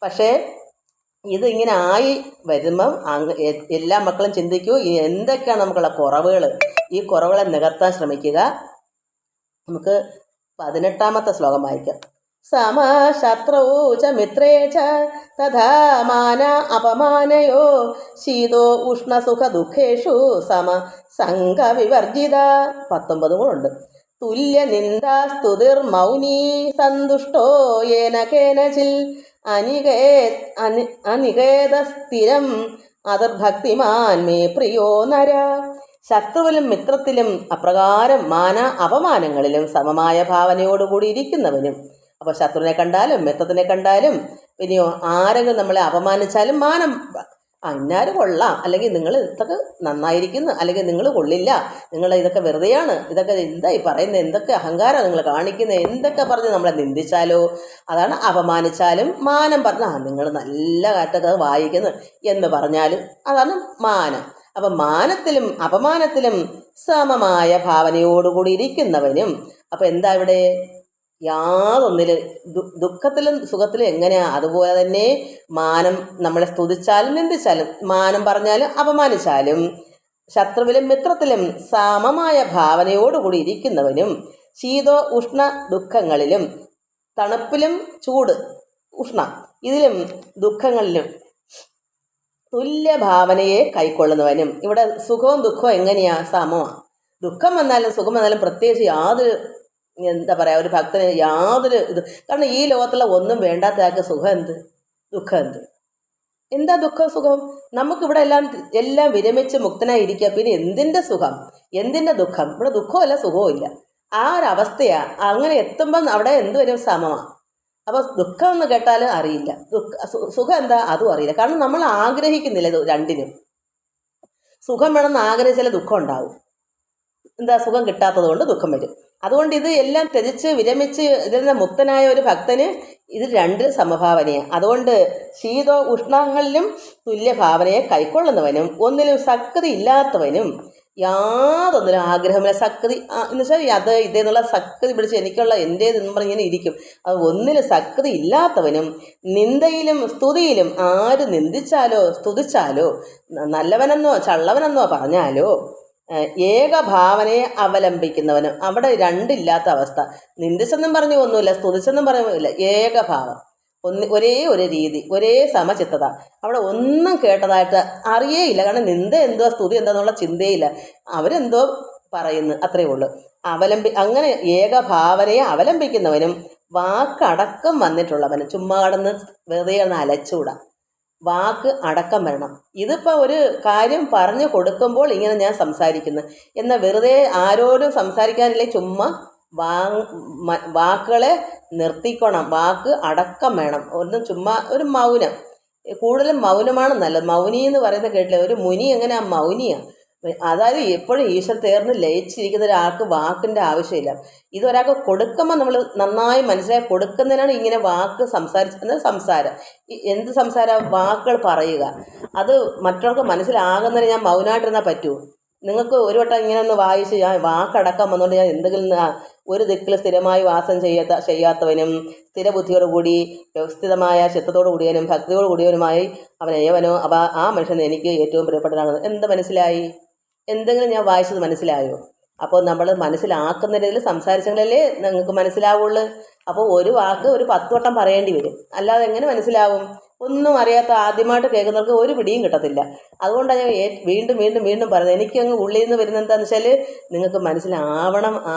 പക്ഷേ ഇതിങ്ങനെ ആയി വരുമ്പം എല്ലാ മക്കളും ചിന്തിക്കൂ എന്തൊക്കെയാണ് നമുക്കുള്ള കുറവുകൾ, ഈ കുറവുകളെ നികത്താൻ ശ്രമിക്കുക. നമുക്ക് 18ാമത്തെ ശ്ലോകം വായിക്കാം. സമശത്രൗ ച മിത്രേ ച തഥാ മാന അപമാനയോ ശീതോ ഉഷ്ണസുഖ ദുഃഖേഷു സമ സംഘവിവർജിത. 19 കൂടെ. തുല്യ നിന്ദാ സ്തുതിർ മൗനീ സന്തുഷ്ടോ യേന കേനചിൽ അനികേത സ്ഥിരം അതിർഭക്തിമാൻ മേ പ്രിയോ നര. ശത്രുവിലും മിത്രത്തിലും അപ്രകാരം മാന അപമാനങ്ങളിലും സമമായ ഭാവനയോടുകൂടി ഇരിക്കുന്നവനും. അപ്പോൾ ശത്രുവിനെ കണ്ടാലും മിത്രത്തിനെ കണ്ടാലും പിന്നെയോ ആരെങ്കിലും നമ്മളെ അപമാനിച്ചാലും മാനം ഇന്നാരും കൊള്ളാം, അല്ലെങ്കിൽ നിങ്ങൾ ഇതൊക്കെ നന്നായിരിക്കുന്നു, അല്ലെങ്കിൽ നിങ്ങൾ കൊള്ളില്ല, നിങ്ങൾ ഇതൊക്കെ വെറുതെയാണ്, ഇതൊക്കെ എന്താ ഈ പറയുന്നത്, എന്തൊക്കെ അഹങ്കാരം നിങ്ങൾ കാണിക്കുന്നത്, എന്തൊക്കെ പറഞ്ഞ് നമ്മളെ നിന്ദിച്ചാലോ അതാണ് അപമാനിച്ചാലും മാനം പറഞ്ഞ നിങ്ങൾ നല്ല കാറ്റൊക്കെ വായിക്കുന്നു എന്ന് പറഞ്ഞാലും അതാണ് മാനം. അപ്പം മാനത്തിലും അപമാനത്തിലും സമമായ ഭാവനയോടുകൂടി ഇരിക്കുന്നവനും. അപ്പം എന്താ ഇവിടെ യാതൊന്നിലും ദുഃഖത്തിലും സുഖത്തിലും എങ്ങനെയാ അതുപോലെ തന്നെ മാനം നമ്മളെ സ്തുതിച്ചാലും നിന്ദിച്ചാലും മാനം പറഞ്ഞാലും അപമാനിച്ചാലും ശത്രുവിലും മിത്രത്തിലും സമമായ ഭാവനയോടുകൂടി ഇരിക്കുന്നവനും. ശീതോ ഉഷ്ണ ദുഃഖങ്ങളിലും തണുപ്പിലും ചൂട് ഉഷ്ണ ഇതിലും ദുഃഖങ്ങളിലും തുല്യ ഭാവനയെ കൈക്കൊള്ളുന്നവനും. ഇവിടെ സുഖവും ദുഃഖവും എങ്ങനെയാ സമമാണ്. ദുഃഖം വന്നാലും സുഖം വന്നാലും പ്രത്യേകിച്ച് യാതൊരു എന്താ പറയുക ഒരു ഭക്തന് യാതൊരു കാരണം ഈ ലോകത്തുള്ള ഒന്നും വേണ്ടാത്ത ആൾക്ക് സുഖം എന്ത്, ദുഃഖം എന്ത്, എന്താ ദുഃഖം സുഖം? നമുക്കിവിടെ എല്ലാം വിരമിച്ച് മുക്തനായി ഇരിക്കുക, പിന്നെ എന്തിൻ്റെ സുഖം എന്തിൻ്റെ ദുഃഖം? ഇവിടെ ദുഃഖവും സുഖവും ഇല്ല, ആ ഒരു അവസ്ഥയാണ്. അങ്ങനെ എത്തുമ്പം അവിടെ എന്തുവരും സമമാണ്. അപ്പോൾ ദുഃഖം എന്ന് കേട്ടാൽ അറിയില്ല, സുഖം എന്താ അതും അറിയില്ല. കാരണം നമ്മൾ ആഗ്രഹിക്കുന്നില്ല ഇത് രണ്ടിനും. സുഖം വേണമെന്ന് ആഗ്രഹിച്ചാൽ ദുഃഖം ഉണ്ടാവും. എന്താ സുഖം കിട്ടാത്തത് കൊണ്ട് ദുഃഖം വരും. അതുകൊണ്ട് ഇത് എല്ലാം ത്യജിച്ച് വിരമിച്ച് ഇതിൽ നിന്ന് മുക്തനായ ഒരു ഭക്തന് ഇത് രണ്ടിലും സമഭാവനയാണ്. അതുകൊണ്ട് ശീതോ ഉഷ്ണങ്ങളിലും തുല്യഭാവനയെ കൈക്കൊള്ളുന്നവനും ഒന്നിലും ശക്തി ഇല്ലാത്തവനും യാതൊന്നിനും ആഗ്രഹമില്ല. ശക്തി എന്ന് വെച്ചാൽ അത് ഇതേന്നുള്ള ശക്തി പിടിച്ച് എനിക്കുള്ള എൻ്റേതെന്ന് പറഞ്ഞിങ്ങനെ ഇരിക്കും. അത് ഒന്നിനും ശക്തി ഇല്ലാത്തവനും നിന്ദയിലും സ്തുതിയിലും ആര് നിന്ദിച്ചാലോ സ്തുതിച്ചാലോ നല്ലവനെന്നോ ചള്ളവനെന്നോ പറഞ്ഞാലോ ഏകഭാവനയെ അവലംബിക്കുന്നവനും. അവിടെ രണ്ടില്ലാത്ത അവസ്ഥ. നിന്ദിച്ചെന്നും പറഞ്ഞു ഒന്നുമില്ല, സ്തുതിച്ചെന്നും പറയുന്നില്ല, ഏകഭാവം, ഒരേ ഒരു രീതി, ഒരേ സമചിത്തത. അവിടെ ഒന്നും കേട്ടതായിട്ട് അറിയേയില്ല. കാരണം നിന്ദ എന്തോ സ്തുതി എന്താന്നുള്ള ചിന്തയില്ല, അവരെന്തോ പറയുന്നു അത്രയേ ഉള്ളൂ. അങ്ങനെ ഏകഭാവനയെ അവലംബിക്കുന്നവനും വാക്കടക്കം വന്നിട്ടുള്ളവനും. ചുമ്മാ കടന്ന് വെറുതെ ഒന്ന് അലച്ചൂടാ, വാക്ക് അടക്കം വരണം. ഇതിപ്പോൾ ഒരു കാര്യം പറഞ്ഞു കൊടുക്കുമ്പോൾ ഇങ്ങനെ ഞാൻ സംസാരിക്കുന്നു എന്നാൽ വെറുതെ ആരോടും സംസാരിക്കാനില്ലേ, ചുമ്മാ വാക്കുകളെ നിർത്തിക്കണം, വാക്ക് അടക്കം വേണം. ഒന്നും ചുമ്മാ ഒരു മൗനം, കൂടുതലും മൗനമാണ് നല്ലത്. മൗനി എന്ന് പറയുന്നത് കേട്ടില്ല, ഒരു മുനി എങ്ങനെ മൗനിയാണ്. അതായത് എപ്പോഴും ഈശ്വര ചേർന്ന് ലയിച്ചിരിക്കുന്ന ഒരാൾക്ക് വാക്കിൻ്റെ ആവശ്യമില്ല. ഇതൊരാൾക്ക് കൊടുക്കുമ്പോൾ നമ്മൾ നന്നായി മനസ്സിലാക്കി കൊടുക്കുന്നതിനാണ് ഇങ്ങനെ വാക്ക് സംസാരം. എന്ത് സംസാരം? വാക്കുകൾ പറയുക. അത് മറ്റവർക്ക് മനസ്സിലാകുന്നതിന് ഞാൻ മൗനമായിട്ടിരുന്നാൽ പറ്റുമോ? നിങ്ങൾക്ക് ഒരു വട്ടം ഇങ്ങനെ ഒന്ന് വായിച്ച് ഞാൻ വാക്കടക്കം വന്നുകൊണ്ട് ഞാൻ എന്തെങ്കിലും ഒരു ദിക്കിൽ സ്ഥിരമായി വാസം ചെയ്യാത്തവനും സ്ഥിരബുദ്ധിയോടുകൂടി വ്യവസ്ഥിതമായ ചിത്തത്തോടു കൂടിയവനും ഭക്തിയോട് കൂടിയവനുമായി അവൻ ഏവനോ ആ മനുഷ്യൻ എനിക്ക് ഏറ്റവും പ്രിയപ്പെട്ടതാണ്. എന്ത് മനസ്സിലായി? എന്തെങ്കിലും ഞാൻ വായിച്ചത് മനസ്സിലായോ? അപ്പോൾ നമ്മൾ മനസ്സിലാക്കുന്ന രീതിയിൽ സംസാരിച്ചെങ്കിലല്ലേ നിങ്ങൾക്ക് മനസ്സിലാവുള്ളൂ. അപ്പോൾ ഒരു വാക്ക് ഒരു 10 വട്ടം പറയേണ്ടി വരും, അല്ലാതെ എങ്ങനെ മനസ്സിലാവും? ഒന്നും അറിയാത്ത ആദ്യമായിട്ട് കേൾക്കുന്നവർക്ക് ഒരു പിടിയും കിട്ടത്തില്ല. അതുകൊണ്ടാണ് ഞാൻ വീണ്ടും വീണ്ടും വീണ്ടും പറയുന്നത്. എനിക്കങ്ങ് ഉള്ളിൽ നിന്ന് വരുന്നത് എന്താണെന്ന് വെച്ചാൽ നിങ്ങൾക്ക്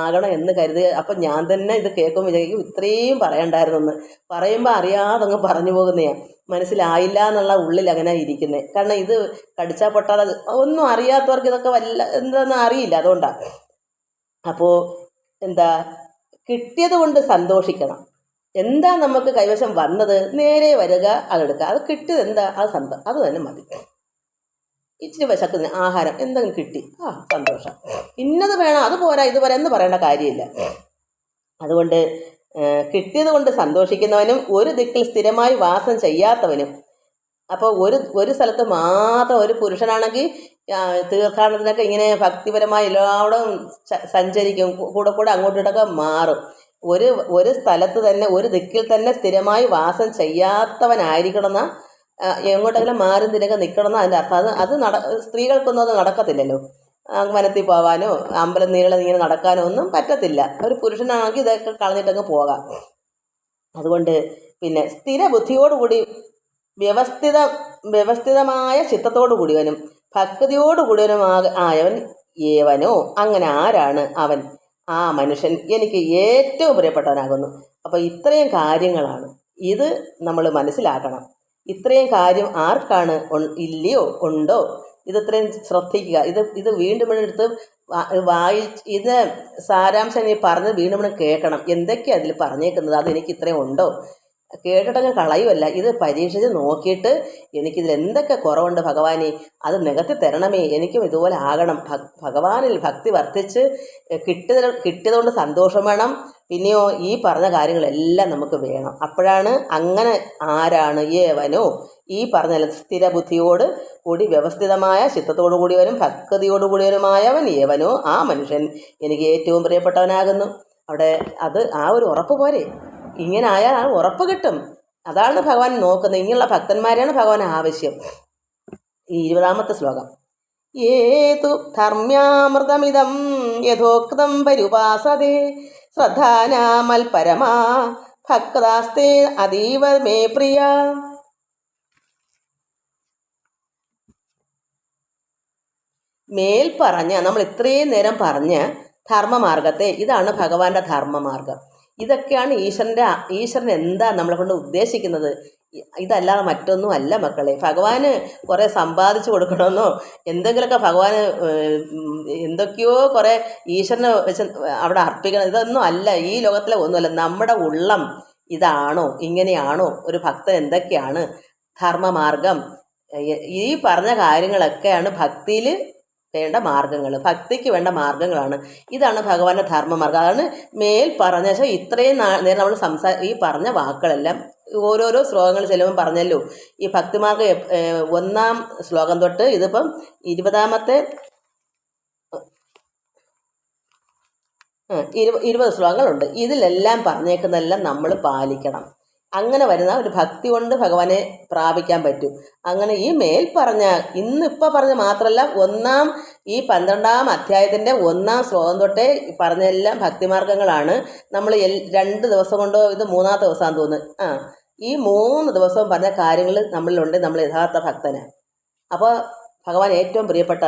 ആകണം എന്ന് കരുതുക. അപ്പം ഞാൻ തന്നെ ഇത് കേൾക്കുമ്പോൾ വിചാരിക്കും ഇത്രയും പറയണ്ടായിരുന്നു. പറയുമ്പോൾ അറിയാതെ അങ്ങ് പറഞ്ഞു പോകുന്നതാണ്, മനസ്സിലായില്ല എന്നുള്ള ഉള്ളിൽ അങ്ങനെ ഇരിക്കുന്നത്. കാരണം ഇത് കടിച്ചാൽ പൊട്ടാതെ ഒന്നും അറിയാത്തവർക്ക് ഇതൊക്കെ എന്താണെന്ന് അറിയില്ല, അതുകൊണ്ടാണ്. അപ്പോൾ കിട്ടിയത് കൊണ്ട് സന്തോഷിക്കണം. എന്താ നമുക്ക് കൈവശം വന്നത് നേരെ വരിക, അതെടുക്കുക. അത് കിട്ടിയത് എന്താ അത് തന്നെ മതി. ഇച്ചിരി വിശക്കുന്ന ആഹാരം എന്തെങ്കിലും കിട്ടി, സന്തോഷം. ഇന്നത് വേണം അത് പോരാ ഇത് പോരാ എന്ന് പറയേണ്ട കാര്യമില്ല. അതുകൊണ്ട് കിട്ടിയത് കൊണ്ട് സന്തോഷിക്കുന്നവനും ഒരു ദിക്കിൽ സ്ഥിരമായി വാസം ചെയ്യാത്തവനും അപ്പോൾ ഒരു സ്ഥലത്ത് മാത്രം ഒരു പുരുഷനാണെങ്കിൽ തീർത്ഥാടനത്തിനൊക്കെ ഇങ്ങനെ ഭക്തിപരമായി എല്ലായിടും സഞ്ചരിക്കും, കൂടെ കൂടെ അങ്ങോട്ടിട്ടൊക്കെ മാറും. ഒരു സ്ഥലത്ത് തന്നെ ഒരു ദിക്കിൽ തന്നെ സ്ഥിരമായി വാസം ചെയ്യാത്തവനായിരിക്കണമെന്ന, എങ്ങോട്ടെങ്കിലും മാറി തിരികെ നിൽക്കണമെന്ന് അതിൻ്റെ അർത്ഥം. അത് സ്ത്രീകൾക്കൊന്നും അത് നടക്കത്തില്ലല്ലോ. വനത്തിൽ പോകാനോ അമ്പലം നീളെ ഇങ്ങനെ നടക്കാനോ ഒന്നും പറ്റത്തില്ല. ഒരു പുരുഷനാണെങ്കിൽ ഇതൊക്കെ കളഞ്ഞിട്ടങ്ങ് പോകാം. അതുകൊണ്ട് പിന്നെ സ്ഥിര ബുദ്ധിയോടുകൂടി വ്യവസ്ഥിതമായ ചിത്തത്തോടു കൂടിയവനും ഭക്തിയോടു കൂടിയവനും ആയവൻ ഏവനോ, അങ്ങനെ ആരാണ് അവൻ, ആ മനുഷ്യൻ എനിക്ക് ഏറ്റവും പ്രിയപ്പെട്ടവനാകുന്നു. അപ്പോൾ ഇത്രയും കാര്യങ്ങളാണ് ഇത് നമ്മൾ മനസ്സിലാക്കണം. ഇത്രയും കാര്യം ആർക്കാണ് ഇല്ലയോ ഉണ്ടോ, ഇത്രയും ശ്രദ്ധിക്കുക. ഇത് വീണ്ടും എടുത്ത് ഇത് സാരാംശം നീ പറഞ്ഞ് വീണ്ടും കേൾക്കണം. എന്തൊക്കെയാണ് അതിൽ പറഞ്ഞേക്കുന്നത്, അതെനിക്ക് ഇത്രയും ഉണ്ടോ, കേട്ടിട്ടങ്ങ് കളയുമല്ല. ഇത് പരീക്ഷിച്ച് നോക്കിയിട്ട് എനിക്കിതിൽ എന്തൊക്കെ കുറവുണ്ട് ഭഗവാനെ, അത് നികത്തി തരണമേ, എനിക്കും ഇതുപോലെ ആകണം. ഭഗവാനിൽ ഭക്തി വർദ്ധിച്ച് കിട്ടിയതുകൊണ്ട് സന്തോഷം വേണം. പിന്നെയോ ഈ പറഞ്ഞ കാര്യങ്ങളെല്ലാം നമുക്ക് വേണം. അപ്പോഴാണ് അങ്ങനെ ആരാണ് ഏവനോ, ഈ പറഞ്ഞ സ്ഥിരബുദ്ധിയോട് കൂടി വ്യവസ്ഥിതമായ ചിത്തത്തോടു കൂടിയവനും ഭക്തിയോടു കൂടിയവനുമായവൻ ഏവനോ, ആ മനുഷ്യൻ എനിക്ക് ഏറ്റവും പ്രിയപ്പെട്ടവനാകുന്നു. അവിടെ അത് ആ ഒരു ഉറപ്പ് പോരെ. ഇങ്ങനെ ആയാൽ ആ ഉറപ്പ് കിട്ടും. അതാണ് ഭഗവാൻ നോക്കുന്നത്. ഇങ്ങനെയുള്ള ഭക്തന്മാരെയാണ് ഭഗവാൻ ആവശ്യം. ഈ 20ാമത്തെ ശ്ലോകം, ഏതു ധർമ്മ്യാമൃതമിതം യഥോക്തം പരുപാസതേ ശ്രദ്ധാനാമൽ പരമാ ഭക്താസ്തേ അതീവ മേ പ്രിയ. മേൽ പറഞ്ഞ നമ്മൾ ഇത്രയും നേരം പറഞ്ഞ ധർമ്മമാർഗത്തെ, ഇതാണ് ഭഗവാന്റെ ധർമ്മമാർഗം. ഇതൊക്കെയാണ് ഈശ്വരൻ എന്താ നമ്മളെ കൊണ്ട് ഉദ്ദേശിക്കുന്നത്. ഇതല്ലാതെ മറ്റൊന്നും അല്ല മക്കളെ. ഭഗവാന് കുറേ സമ്പാദിച്ചു കൊടുക്കണമെന്നോ എന്തെങ്കിലുമൊക്കെ ഭഗവാന് എന്തൊക്കെയോ കുറേ ഈശ്വരനെ വെച്ച് അവിടെ അർപ്പിക്കണം, ഇതൊന്നും അല്ല. ഈ ലോകത്തിലെ ഒന്നുമല്ല. നമ്മുടെ ഉള്ളം ഇതാണോ, ഇങ്ങനെയാണോ ഒരു ഭക്തൻ, എന്തൊക്കെയാണ് ധർമ്മമാർഗം, ഈ പറഞ്ഞ കാര്യങ്ങളൊക്കെയാണ് ഭക്തിയിൽ വേണ്ട മാർഗങ്ങൾ, ഭക്തിക്ക് വേണ്ട മാർഗങ്ങളാണ്. ഇതാണ് ഭഗവാന്റെ ധർമ്മമാർഗം. അതാണ് മേൽ പറഞ്ഞ ഇത്രയും നേരം നമ്മൾ ഈ പറഞ്ഞ വാക്കുകളെല്ലാം ഓരോരോ ശ്ലോകങ്ങൾ ചെല്ലുമ്പം പറഞ്ഞല്ലോ. ഈ ഭക്തിമാർഗം 1-ാം ശ്ലോകം തൊട്ട് ഇതിപ്പം 20ാമത്തെ 20 ശ്ലോകങ്ങളുണ്ട്. ഇതിലെല്ലാം പറഞ്ഞേക്കുന്നതെല്ലാം നമ്മൾ പാലിക്കണം. അങ്ങനെ വരുന്ന ഒരു ഭക്തി കൊണ്ട് ഭഗവാനെ പ്രാപിക്കാൻ പറ്റും. അങ്ങനെ ഈ മേൽ പറഞ്ഞ ഇന്നിപ്പോൾ പറഞ്ഞ മാത്രമല്ല, ഈ 12-ാം അധ്യായത്തിൻ്റെ 1-ാം ശ്ലോകം തൊട്ടേ പറഞ്ഞെല്ലാം ഭക്തിമാർഗങ്ങളാണ്. നമ്മൾ 2 ദിവസം കൊണ്ടോ, ഇത് 3-ാമത്തെ ദിവസമാണെന്ന് തോന്നുന്നു, ഈ 3 ദിവസവും പറഞ്ഞ കാര്യങ്ങൾ നമ്മളിലുണ്ട്. നമ്മൾ യഥാർത്ഥ ഭക്തനാണ്. അപ്പോൾ ഭഗവാൻ ഏറ്റവും പ്രിയപ്പെട്ട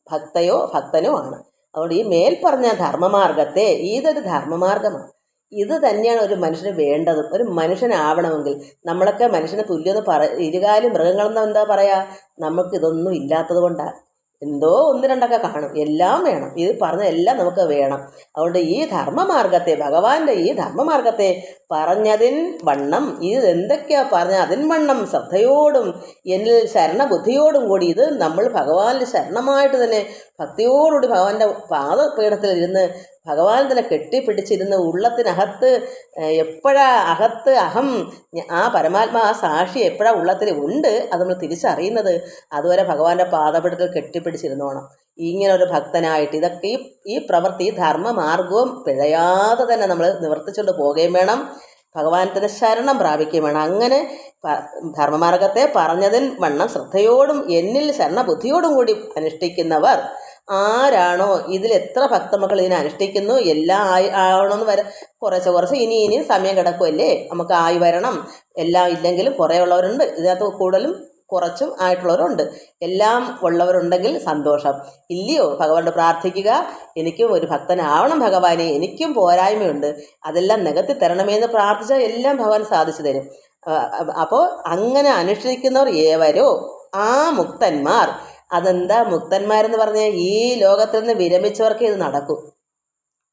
ഭക്തനോ ആണ്. അതുകൊണ്ട് ഈ മേൽ പറഞ്ഞ ധർമ്മമാർഗത്തെ, ഇതൊരു ധർമ്മമാർഗമാണ്. ഇത് തന്നെയാണ് ഒരു മനുഷ്യന് വേണ്ടതും. ഒരു മനുഷ്യനാവണമെങ്കിൽ നമ്മളൊക്കെ മനുഷ്യന് തുല്യമെന്ന് ഇരുകാലി മൃഗങ്ങളെന്ന് എന്താ പറയുക, നമുക്കിതൊന്നും ഇല്ലാത്തത് കൊണ്ടാണ്. എന്തോ 1-2ഒക്കെ കാണും, എല്ലാം വേണം. ഇത് പറഞ്ഞ എല്ലാം നമുക്ക് വേണം. അതുകൊണ്ട് ഈ ധർമ്മമാർഗത്തെ, ഭഗവാന്റെ ഈ ധർമ്മമാർഗത്തെ പറഞ്ഞതിൻ വണ്ണം, ഇത് എന്തൊക്കെയാണ് പറഞ്ഞ അതിൻ വണ്ണം ശ്രദ്ധയോടും എന്നിൽ ശരണബുദ്ധിയോടും കൂടി, ഇത് നമ്മൾ ഭഗവാനിൽ ശരണമായിട്ട് തന്നെ ഭക്തിയോടുകൂടി ഭഗവാന്റെ പാദപീഠത്തിൽ ഇരുന്ന് ഭഗവാൻ തന്നെ കെട്ടിപ്പിടിച്ചിരുന്ന് ഉള്ളത്തിനകത്ത് അകത്ത് അഹം, ആ പരമാത്മാ, ആ സാക്ഷി എപ്പോഴാണ് ഉള്ളത്തിൽ ഉണ്ട്, അത് നമ്മൾ തിരിച്ചറിയുന്നത് അതുവരെ ഭഗവാന്റെ പാദപീഠത്തിൽ കെട്ടിപ്പിടിച്ചിരുന്നോണം. ഇങ്ങനെ ഒരു ഭക്തനായിട്ട് ഇതൊക്കെ ഈ പ്രവൃത്തി ധർമ്മമാർഗവും പിഴയാതെ തന്നെ നമ്മൾ നിവർത്തിച്ചുകൊണ്ട് പോവുകയും വേണം. ഭഗവാനത്തിൻ്റെ ശരണം പ്രാപിക്കുകയും വേണം. അങ്ങനെ ധർമ്മമാർഗത്തെ പറഞ്ഞതിൻ വണ്ണം ശ്രദ്ധയോടും എന്നിൽ ശരണബുദ്ധിയോടും കൂടി അനുഷ്ഠിക്കുന്നവർ ആരാണോ, ഇതിൽ എത്ര ഭക്തമക്കൾ ഇതിനെ അനുഷ്ഠിക്കുന്നു, എല്ലാം ആവണമെന്ന് കുറച്ച് ഇനി സമയം കിടക്കുമല്ലേ, നമുക്ക് ആയി വരണം. എല്ലാം ഇല്ലെങ്കിലും കുറേ ഉള്ളവരുണ്ട്, ഇതിനകത്ത് കൂടുതലും കുറച്ചും ആയിട്ടുള്ളവരുണ്ട്. എല്ലാം ഉള്ളവരുണ്ടെങ്കിൽ സന്തോഷം. ഇല്ലയോ, ഭഗവാനോട് പ്രാർത്ഥിക്കുക, എനിക്കും ഒരു ഭക്തനാവണം ഭഗവാനെ, എനിക്കും പോരായ്മയുണ്ട്, അതെല്ലാം നികത്തി തരണമേന്ന് പ്രാർത്ഥിച്ചാൽ എല്ലാം ഭഗവാൻ സാധിച്ചു തരും. അപ്പോൾ അങ്ങനെ അനുഷ്ഠിക്കുന്നവർ ഏവരോ, ആ മുക്തന്മാർ. അതെന്താ മുക്തന്മാരെന്ന് പറഞ്ഞാൽ ഈ ലോകത്തിൽ നിന്ന് വിരമിച്ചവർക്ക് ഇത് നടക്കും.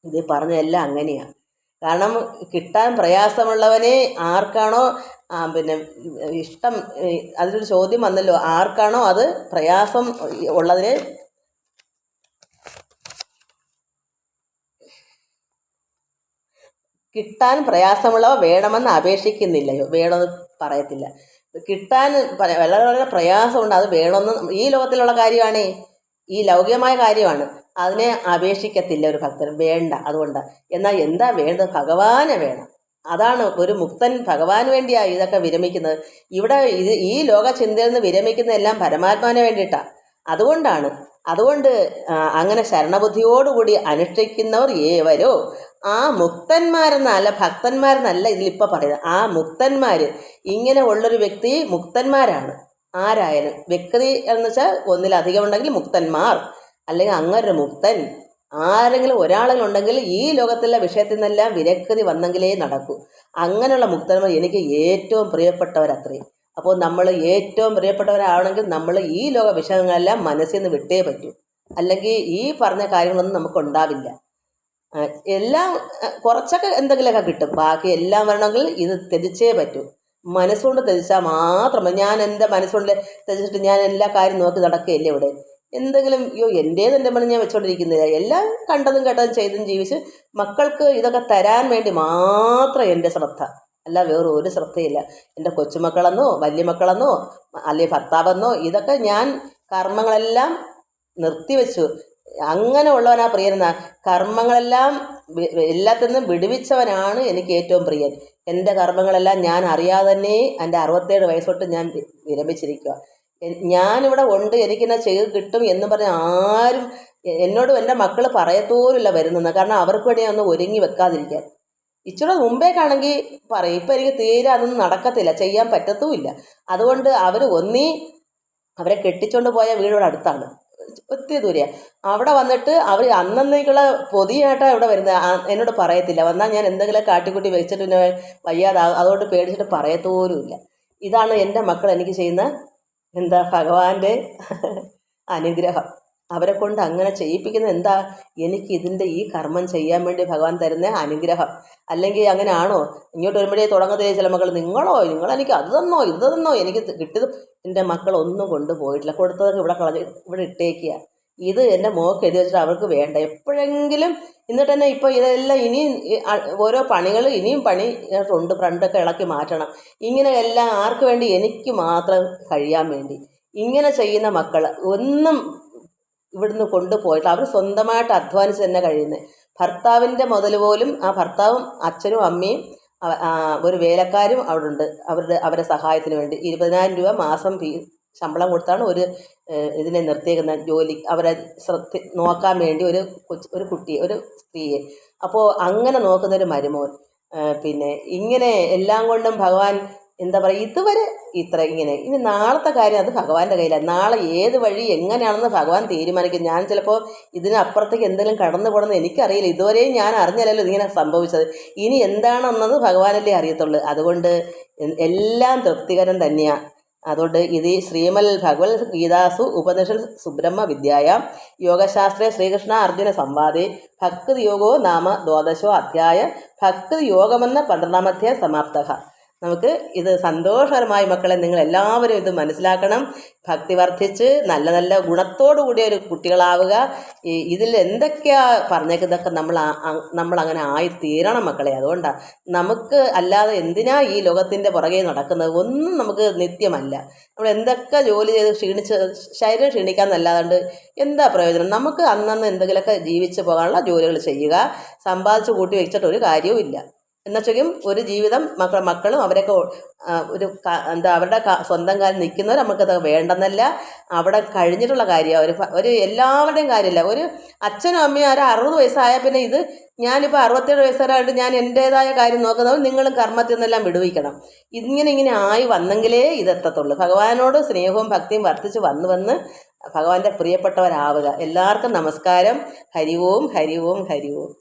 ഇത് പറഞ്ഞതെല്ലാം അങ്ങനെയാണ്. കാരണം കിട്ടാൻ പ്രയാസമുള്ളവനെ ആർക്കാണോ പിന്നെ ഇഷ്ടം, അതിലൊരു ചോദ്യം വന്നല്ലോ, ആർക്കാണോ അത് പ്രയാസം ഉള്ളതിനെ കിട്ടാൻ പ്രയാസമുള്ളവ വേണമെന്ന് അപേക്ഷിക്കുന്നില്ലയോ, വേണമെന്ന് പറയത്തില്ല. കിട്ടാൻ വളരെ വളരെ പ്രയാസമുണ്ട്. അത് വേണമെന്ന് ഈ ലോകത്തിലുള്ള കാര്യമാണ്, ഈ ലൗകികമായ കാര്യമാണ്. അതിനെ അപേക്ഷിക്കത്തില്ല ഒരു ഭക്തൻ, വേണ്ട അതുകൊണ്ടാണ്. എന്നാൽ എന്താ വേണ്ടത്? ഭഗവാനെ വേണം. അതാണ് ഒരു മുക്തൻ ഭഗവാന് വേണ്ടിയാണ് ഇതൊക്കെ വിരമിക്കുന്നത്. ഇവിടെ ഈ ലോക ചിന്തയിൽ നിന്ന് വിരമിക്കുന്നതെല്ലാം പരമാത്മാവിന് വേണ്ടിയിട്ടാണ്. അതുകൊണ്ട് അങ്ങനെ ശരണബുദ്ധിയോടുകൂടി അനുഷ്ഠിക്കുന്നവർ ഏവരോ ആ മുക്തന്മാരെന്നല്ല, ഭക്തന്മാരെന്നല്ല ഇതിലിപ്പോൾ പറയുന്നത്. ആ മുക്തന്മാർ, ഇങ്ങനെ ഉള്ളൊരു വ്യക്തി മുക്തന്മാരാണ്. ആരായാലും വ്യക്തി എന്ന് വെച്ചാൽ ഒന്നിലധികം ഉണ്ടെങ്കിൽ മുക്തന്മാർ, അല്ലെങ്കിൽ അങ്ങനൊരു മുക്തൻ ആരെങ്കിലും ഒരാളെങ്കിലും ഉണ്ടെങ്കിൽ ഈ ലോകത്തിലെ വിഷയത്തിൽ നിന്നെല്ലാം വിരക്തി വന്നെങ്കിലേ നടക്കൂ. അങ്ങനെയുള്ള മുക്തന്മാർ എനിക്ക് ഏറ്റവും പ്രിയപ്പെട്ടവരത്രയും. അപ്പോൾ നമ്മൾ ഏറ്റവും പ്രിയപ്പെട്ടവരാണെങ്കിൽ നമ്മൾ ഈ ലോക വിഷയങ്ങളെല്ലാം മനസ്സിൽ നിന്ന് വിട്ടേ പറ്റൂ. അല്ലെങ്കിൽ ഈ പറഞ്ഞ കാര്യങ്ങളൊന്നും നമുക്കുണ്ടാവില്ല. എല്ലാം കുറച്ചൊക്കെ എന്തെങ്കിലുമൊക്കെ കിട്ടും, ബാക്കി എല്ലാം വരണമെങ്കിൽ ഇത് ത്യജിച്ചേ പറ്റൂ. മനസ്സുകൊണ്ട് ത്യജിച്ചാൽ മാത്രമേ. ഞാൻ എൻ്റെ മനസ്സുകൊണ്ട് ത്യജിച്ചിട്ട് ഞാൻ എല്ലാ കാര്യം നോക്കി നടക്കുകയല്ലേ ഇവിടെ. എന്തെങ്കിലും എൻ്റെ മണി ഞാൻ വെച്ചുകൊണ്ടിരിക്കുന്നില്ല. എല്ലാം കണ്ടതും കേട്ടതും ചെയ്തും ജീവിച്ച് മക്കൾക്ക് ഇതൊക്കെ തരാൻ വേണ്ടി മാത്രം എൻ്റെ ശ്രദ്ധ, അല്ല വേറെ ഒരു ശ്രദ്ധയില്ല. എൻ്റെ കൊച്ചുമക്കളെന്നോ വലിയ മക്കളെന്നോ അല്ലെങ്കിൽ ഭർത്താവെന്നോ ഇതൊക്കെ ഞാൻ കർമ്മങ്ങളെല്ലാം നിർത്തിവെച്ചു. അങ്ങനെ ഉള്ളവനാ പ്രിയനെന്ന. കർമ്മങ്ങളെല്ലാം എല്ലാത്തിൽ നിന്നും വിടുവിച്ചവനാണ് എനിക്ക് ഏറ്റവും പ്രിയൻ. എൻ്റെ കർമ്മങ്ങളെല്ലാം ഞാൻ അറിയാതെ തന്നെ എൻ്റെ 67 വയസ്സ് തൊട്ട് ഞാൻ വിരമിച്ചിരിക്കുക. ഞാനിവിടെ ഉണ്ട്, എനിക്കെന്നെ ചെയ്ത് കിട്ടും എന്ന് പറഞ്ഞ് ആരും എന്നോടും എൻ്റെ മക്കൾ പറയത്തോലുമില്ല വരുന്നെന്ന്. കാരണം അവർക്ക് വേണ്ടി ഒന്ന് ഒരുങ്ങി വെക്കാതിരിക്കാൻ. ഇച്ചിരി മുമ്പേക്കാണെങ്കിൽ പറയും. ഇപ്പം എനിക്ക് തീരെ അതൊന്നും നടക്കത്തില്ല, ചെയ്യാൻ പറ്റത്തുമില്ല. അതുകൊണ്ട് അവരെ കെട്ടിച്ചുകൊണ്ട് പോയ വീടിവിടെ അടുത്താണ്, ഒത്തിരി ദൂരെയാണ്. അവിടെ വന്നിട്ട് അവർ അന്നേക്കുള്ള പൊതിയായിട്ടാണ് ഇവിടെ വരുന്നത്. എന്നോട് പറയത്തില്ല. വന്നാൽ ഞാൻ എന്തെങ്കിലും കാട്ടിക്കുട്ടി വെച്ചിട്ട് പിന്നെ വയ്യാതെ അതുകൊണ്ട് പേടിച്ചിട്ട് പറയത്തോലുമില്ല. ഇതാണ് എൻ്റെ മക്കൾ എനിക്ക് ചെയ്യുന്ന ഭഗവാന്റെ അനുഗ്രഹം. അവരെ കൊണ്ട് അങ്ങനെ ചെയ്യിപ്പിക്കുന്ന എനിക്ക് ഇതിൻ്റെ ഈ കർമ്മം ചെയ്യാൻ വേണ്ടി ഭഗവാൻ തരുന്ന അനുഗ്രഹം. അല്ലെങ്കിൽ അങ്ങനെ ആണോ? ഇങ്ങോട്ട് വരുമ്പോഴേ തുടങ്ങത്തില്ലേ ചില മക്കൾ, നിങ്ങളെനിക്ക് അത് തന്നോ ഇത് തന്നോ, എനിക്ക് കിട്ടിയത്. എൻ്റെ മക്കൾ ഒന്നും കൊണ്ടുപോയിട്ടില്ല, കൊടുത്തതൊക്കെ ഇവിടെ ഇട്ടേക്കുക. ഇത് എൻ്റെ മോക്ക് എഴുതി വെച്ചിട്ട് അവർക്ക് വേണ്ട. എപ്പോഴെങ്കിലും എന്നിട്ട് തന്നെ ഇപ്പോൾ ഇതെല്ലാം ഇനിയും ഓരോ പണികൾ ഇനിയും ഉണ്ട്, ഫ്രണ്ടൊക്കെ ഇളക്കി മാറ്റണം. ഇങ്ങനെയെല്ലാം ആർക്ക് വേണ്ടി? എനിക്ക് മാത്രം കഴിയാൻ വേണ്ടി. ഇങ്ങനെ ചെയ്യുന്ന മക്കൾ ഒന്നും ഇവിടുന്ന് കൊണ്ടുപോയിട്ട് അവർ സ്വന്തമായിട്ട് അധ്വാനിച്ച് തന്നെ കഴിയുന്നത്. ഭർത്താവിൻ്റെ മുതൽ പോലും ആ ഭർത്താവും അച്ഛനും അമ്മയും ഒരു വേലക്കാരും അവിടെ ഉണ്ട് അവരുടെ സഹായത്തിന് വേണ്ടി. 20,000 രൂപ മാസം ശമ്പളം കൊടുത്താണ് ഒരു ഇതിനെ നിർത്തിയേക്കുന്ന ജോലി, അവരെ നോക്കാൻ വേണ്ടി ഒരു കുട്ടിയെ, ഒരു സ്ത്രീയെ. അപ്പോൾ അങ്ങനെ നോക്കുന്നൊരു മരുമോൻ. പിന്നെ ഇങ്ങനെ എല്ലാം കൊണ്ടും ഭഗവാൻ ഇതുവരെ ഇങ്ങനെ. ഇനി നാളത്തെ കാര്യം അത് ഭഗവാന്റെ കയ്യിലാണ്. നാളെ ഏത് വഴി എങ്ങനെയാണെന്ന് ഭഗവാൻ തീരുമാനിക്കും. ഞാൻ ചിലപ്പോൾ ഇതിനപ്പുറത്തേക്ക് എന്തെങ്കിലും കടന്നു പോകണമെന്ന് എനിക്കറിയില്ല. ഇതുവരെയും ഞാൻ അറിഞ്ഞല്ലോ ഇതിങ്ങനെ സംഭവിച്ചത്. ഇനി എന്താണെന്നത് ഭഗവാനല്ലേ അറിയത്തുള്ളൂ. അതുകൊണ്ട് എല്ലാം തൃപ്തികരം തന്നെയാണ്. അതുകൊണ്ട് ഇത് ശ്രീമൽ ഭഗവത് ഗീതാസു ഉപനിഷത് സുബ്രഹ്മ വിദ്യായാം യോഗശാസ്ത്രേ ശ്രീകൃഷ്ണ അർജുന സംവാദേ ഭക്തി യോഗോ നാമ 12 അധ്യായ ഭക്തി യോഗമെന്ന 12-ാം അധ്യായം സമാപ്തഃ. നമുക്ക് ഇത് സന്തോഷകരമായി മക്കളെ നിങ്ങളെല്ലാവരും ഇത് മനസ്സിലാക്കണം. ഭക്തി വർദ്ധിച്ച് നല്ല നല്ല ഗുണത്തോടു കൂടിയ ഒരു കുട്ടികളാവുക. ഇതിൽ എന്തൊക്കെയാണ് പറഞ്ഞേക്കുന്നതൊക്കെ നമ്മൾ അങ്ങനെ ആയിത്തീരണം മക്കളെ. അതുകൊണ്ടാണ് നമുക്ക് അല്ലാതെ എന്തിനാ ഈ ലോകത്തിൻ്റെ പുറകെ നടക്കുന്നത്? ഒന്നും നമുക്ക് നിത്യമല്ല. നമ്മൾ എന്തൊക്കെ ജോലി ചെയ്ത് ശരീരം ക്ഷീണിക്കാമെന്നല്ലാണ്ട് എന്താ പ്രയോജനം? നമുക്ക് അന്നന്ന് എന്തെങ്കിലുമൊക്കെ ജീവിച്ച് പോകാനുള്ള ജോലികൾ ചെയ്യുക. സമ്പാദിച്ച് കൂട്ടി വെച്ചിട്ട് ഒരു കാര്യവും ഇല്ല. എന്നുവെച്ചെങ്കിലും ഒരു ജീവിതം മക്കളും അവരൊക്കെ അവരുടെ സ്വന്തം കാലിൽ നിൽക്കുന്നവർ നമുക്കത് വേണ്ടെന്നല്ല. അവിടെ കഴിഞ്ഞിട്ടുള്ള കാര്യമാണ് ഒരു എല്ലാവരുടെയും കാര്യമില്ല. ഒരു അച്ഛനും അമ്മയും 60 വയസ്സായാൽ പിന്നെ ഞാനിപ്പോൾ 67 വയസ്സുകാരായിട്ട് ഞാൻ എൻ്റേതായ കാര്യം നോക്കുന്നവർ നിങ്ങളും കർമ്മത്തിൽ നിന്നെല്ലാം വിടുവിക്കണം. ഇങ്ങനെ ആയി വന്നെങ്കിലേ ഇതെത്തത്തുള്ളൂ. ഭഗവാനോട് സ്നേഹവും ഭക്തിയും വർദ്ധിച്ച് വന്ന് ഭഗവാന്റെ പ്രിയപ്പെട്ടവരാവുക. എല്ലാവർക്കും നമസ്കാരം. ഹരി ഓം ഹരി ഓം ഹരി ഓം.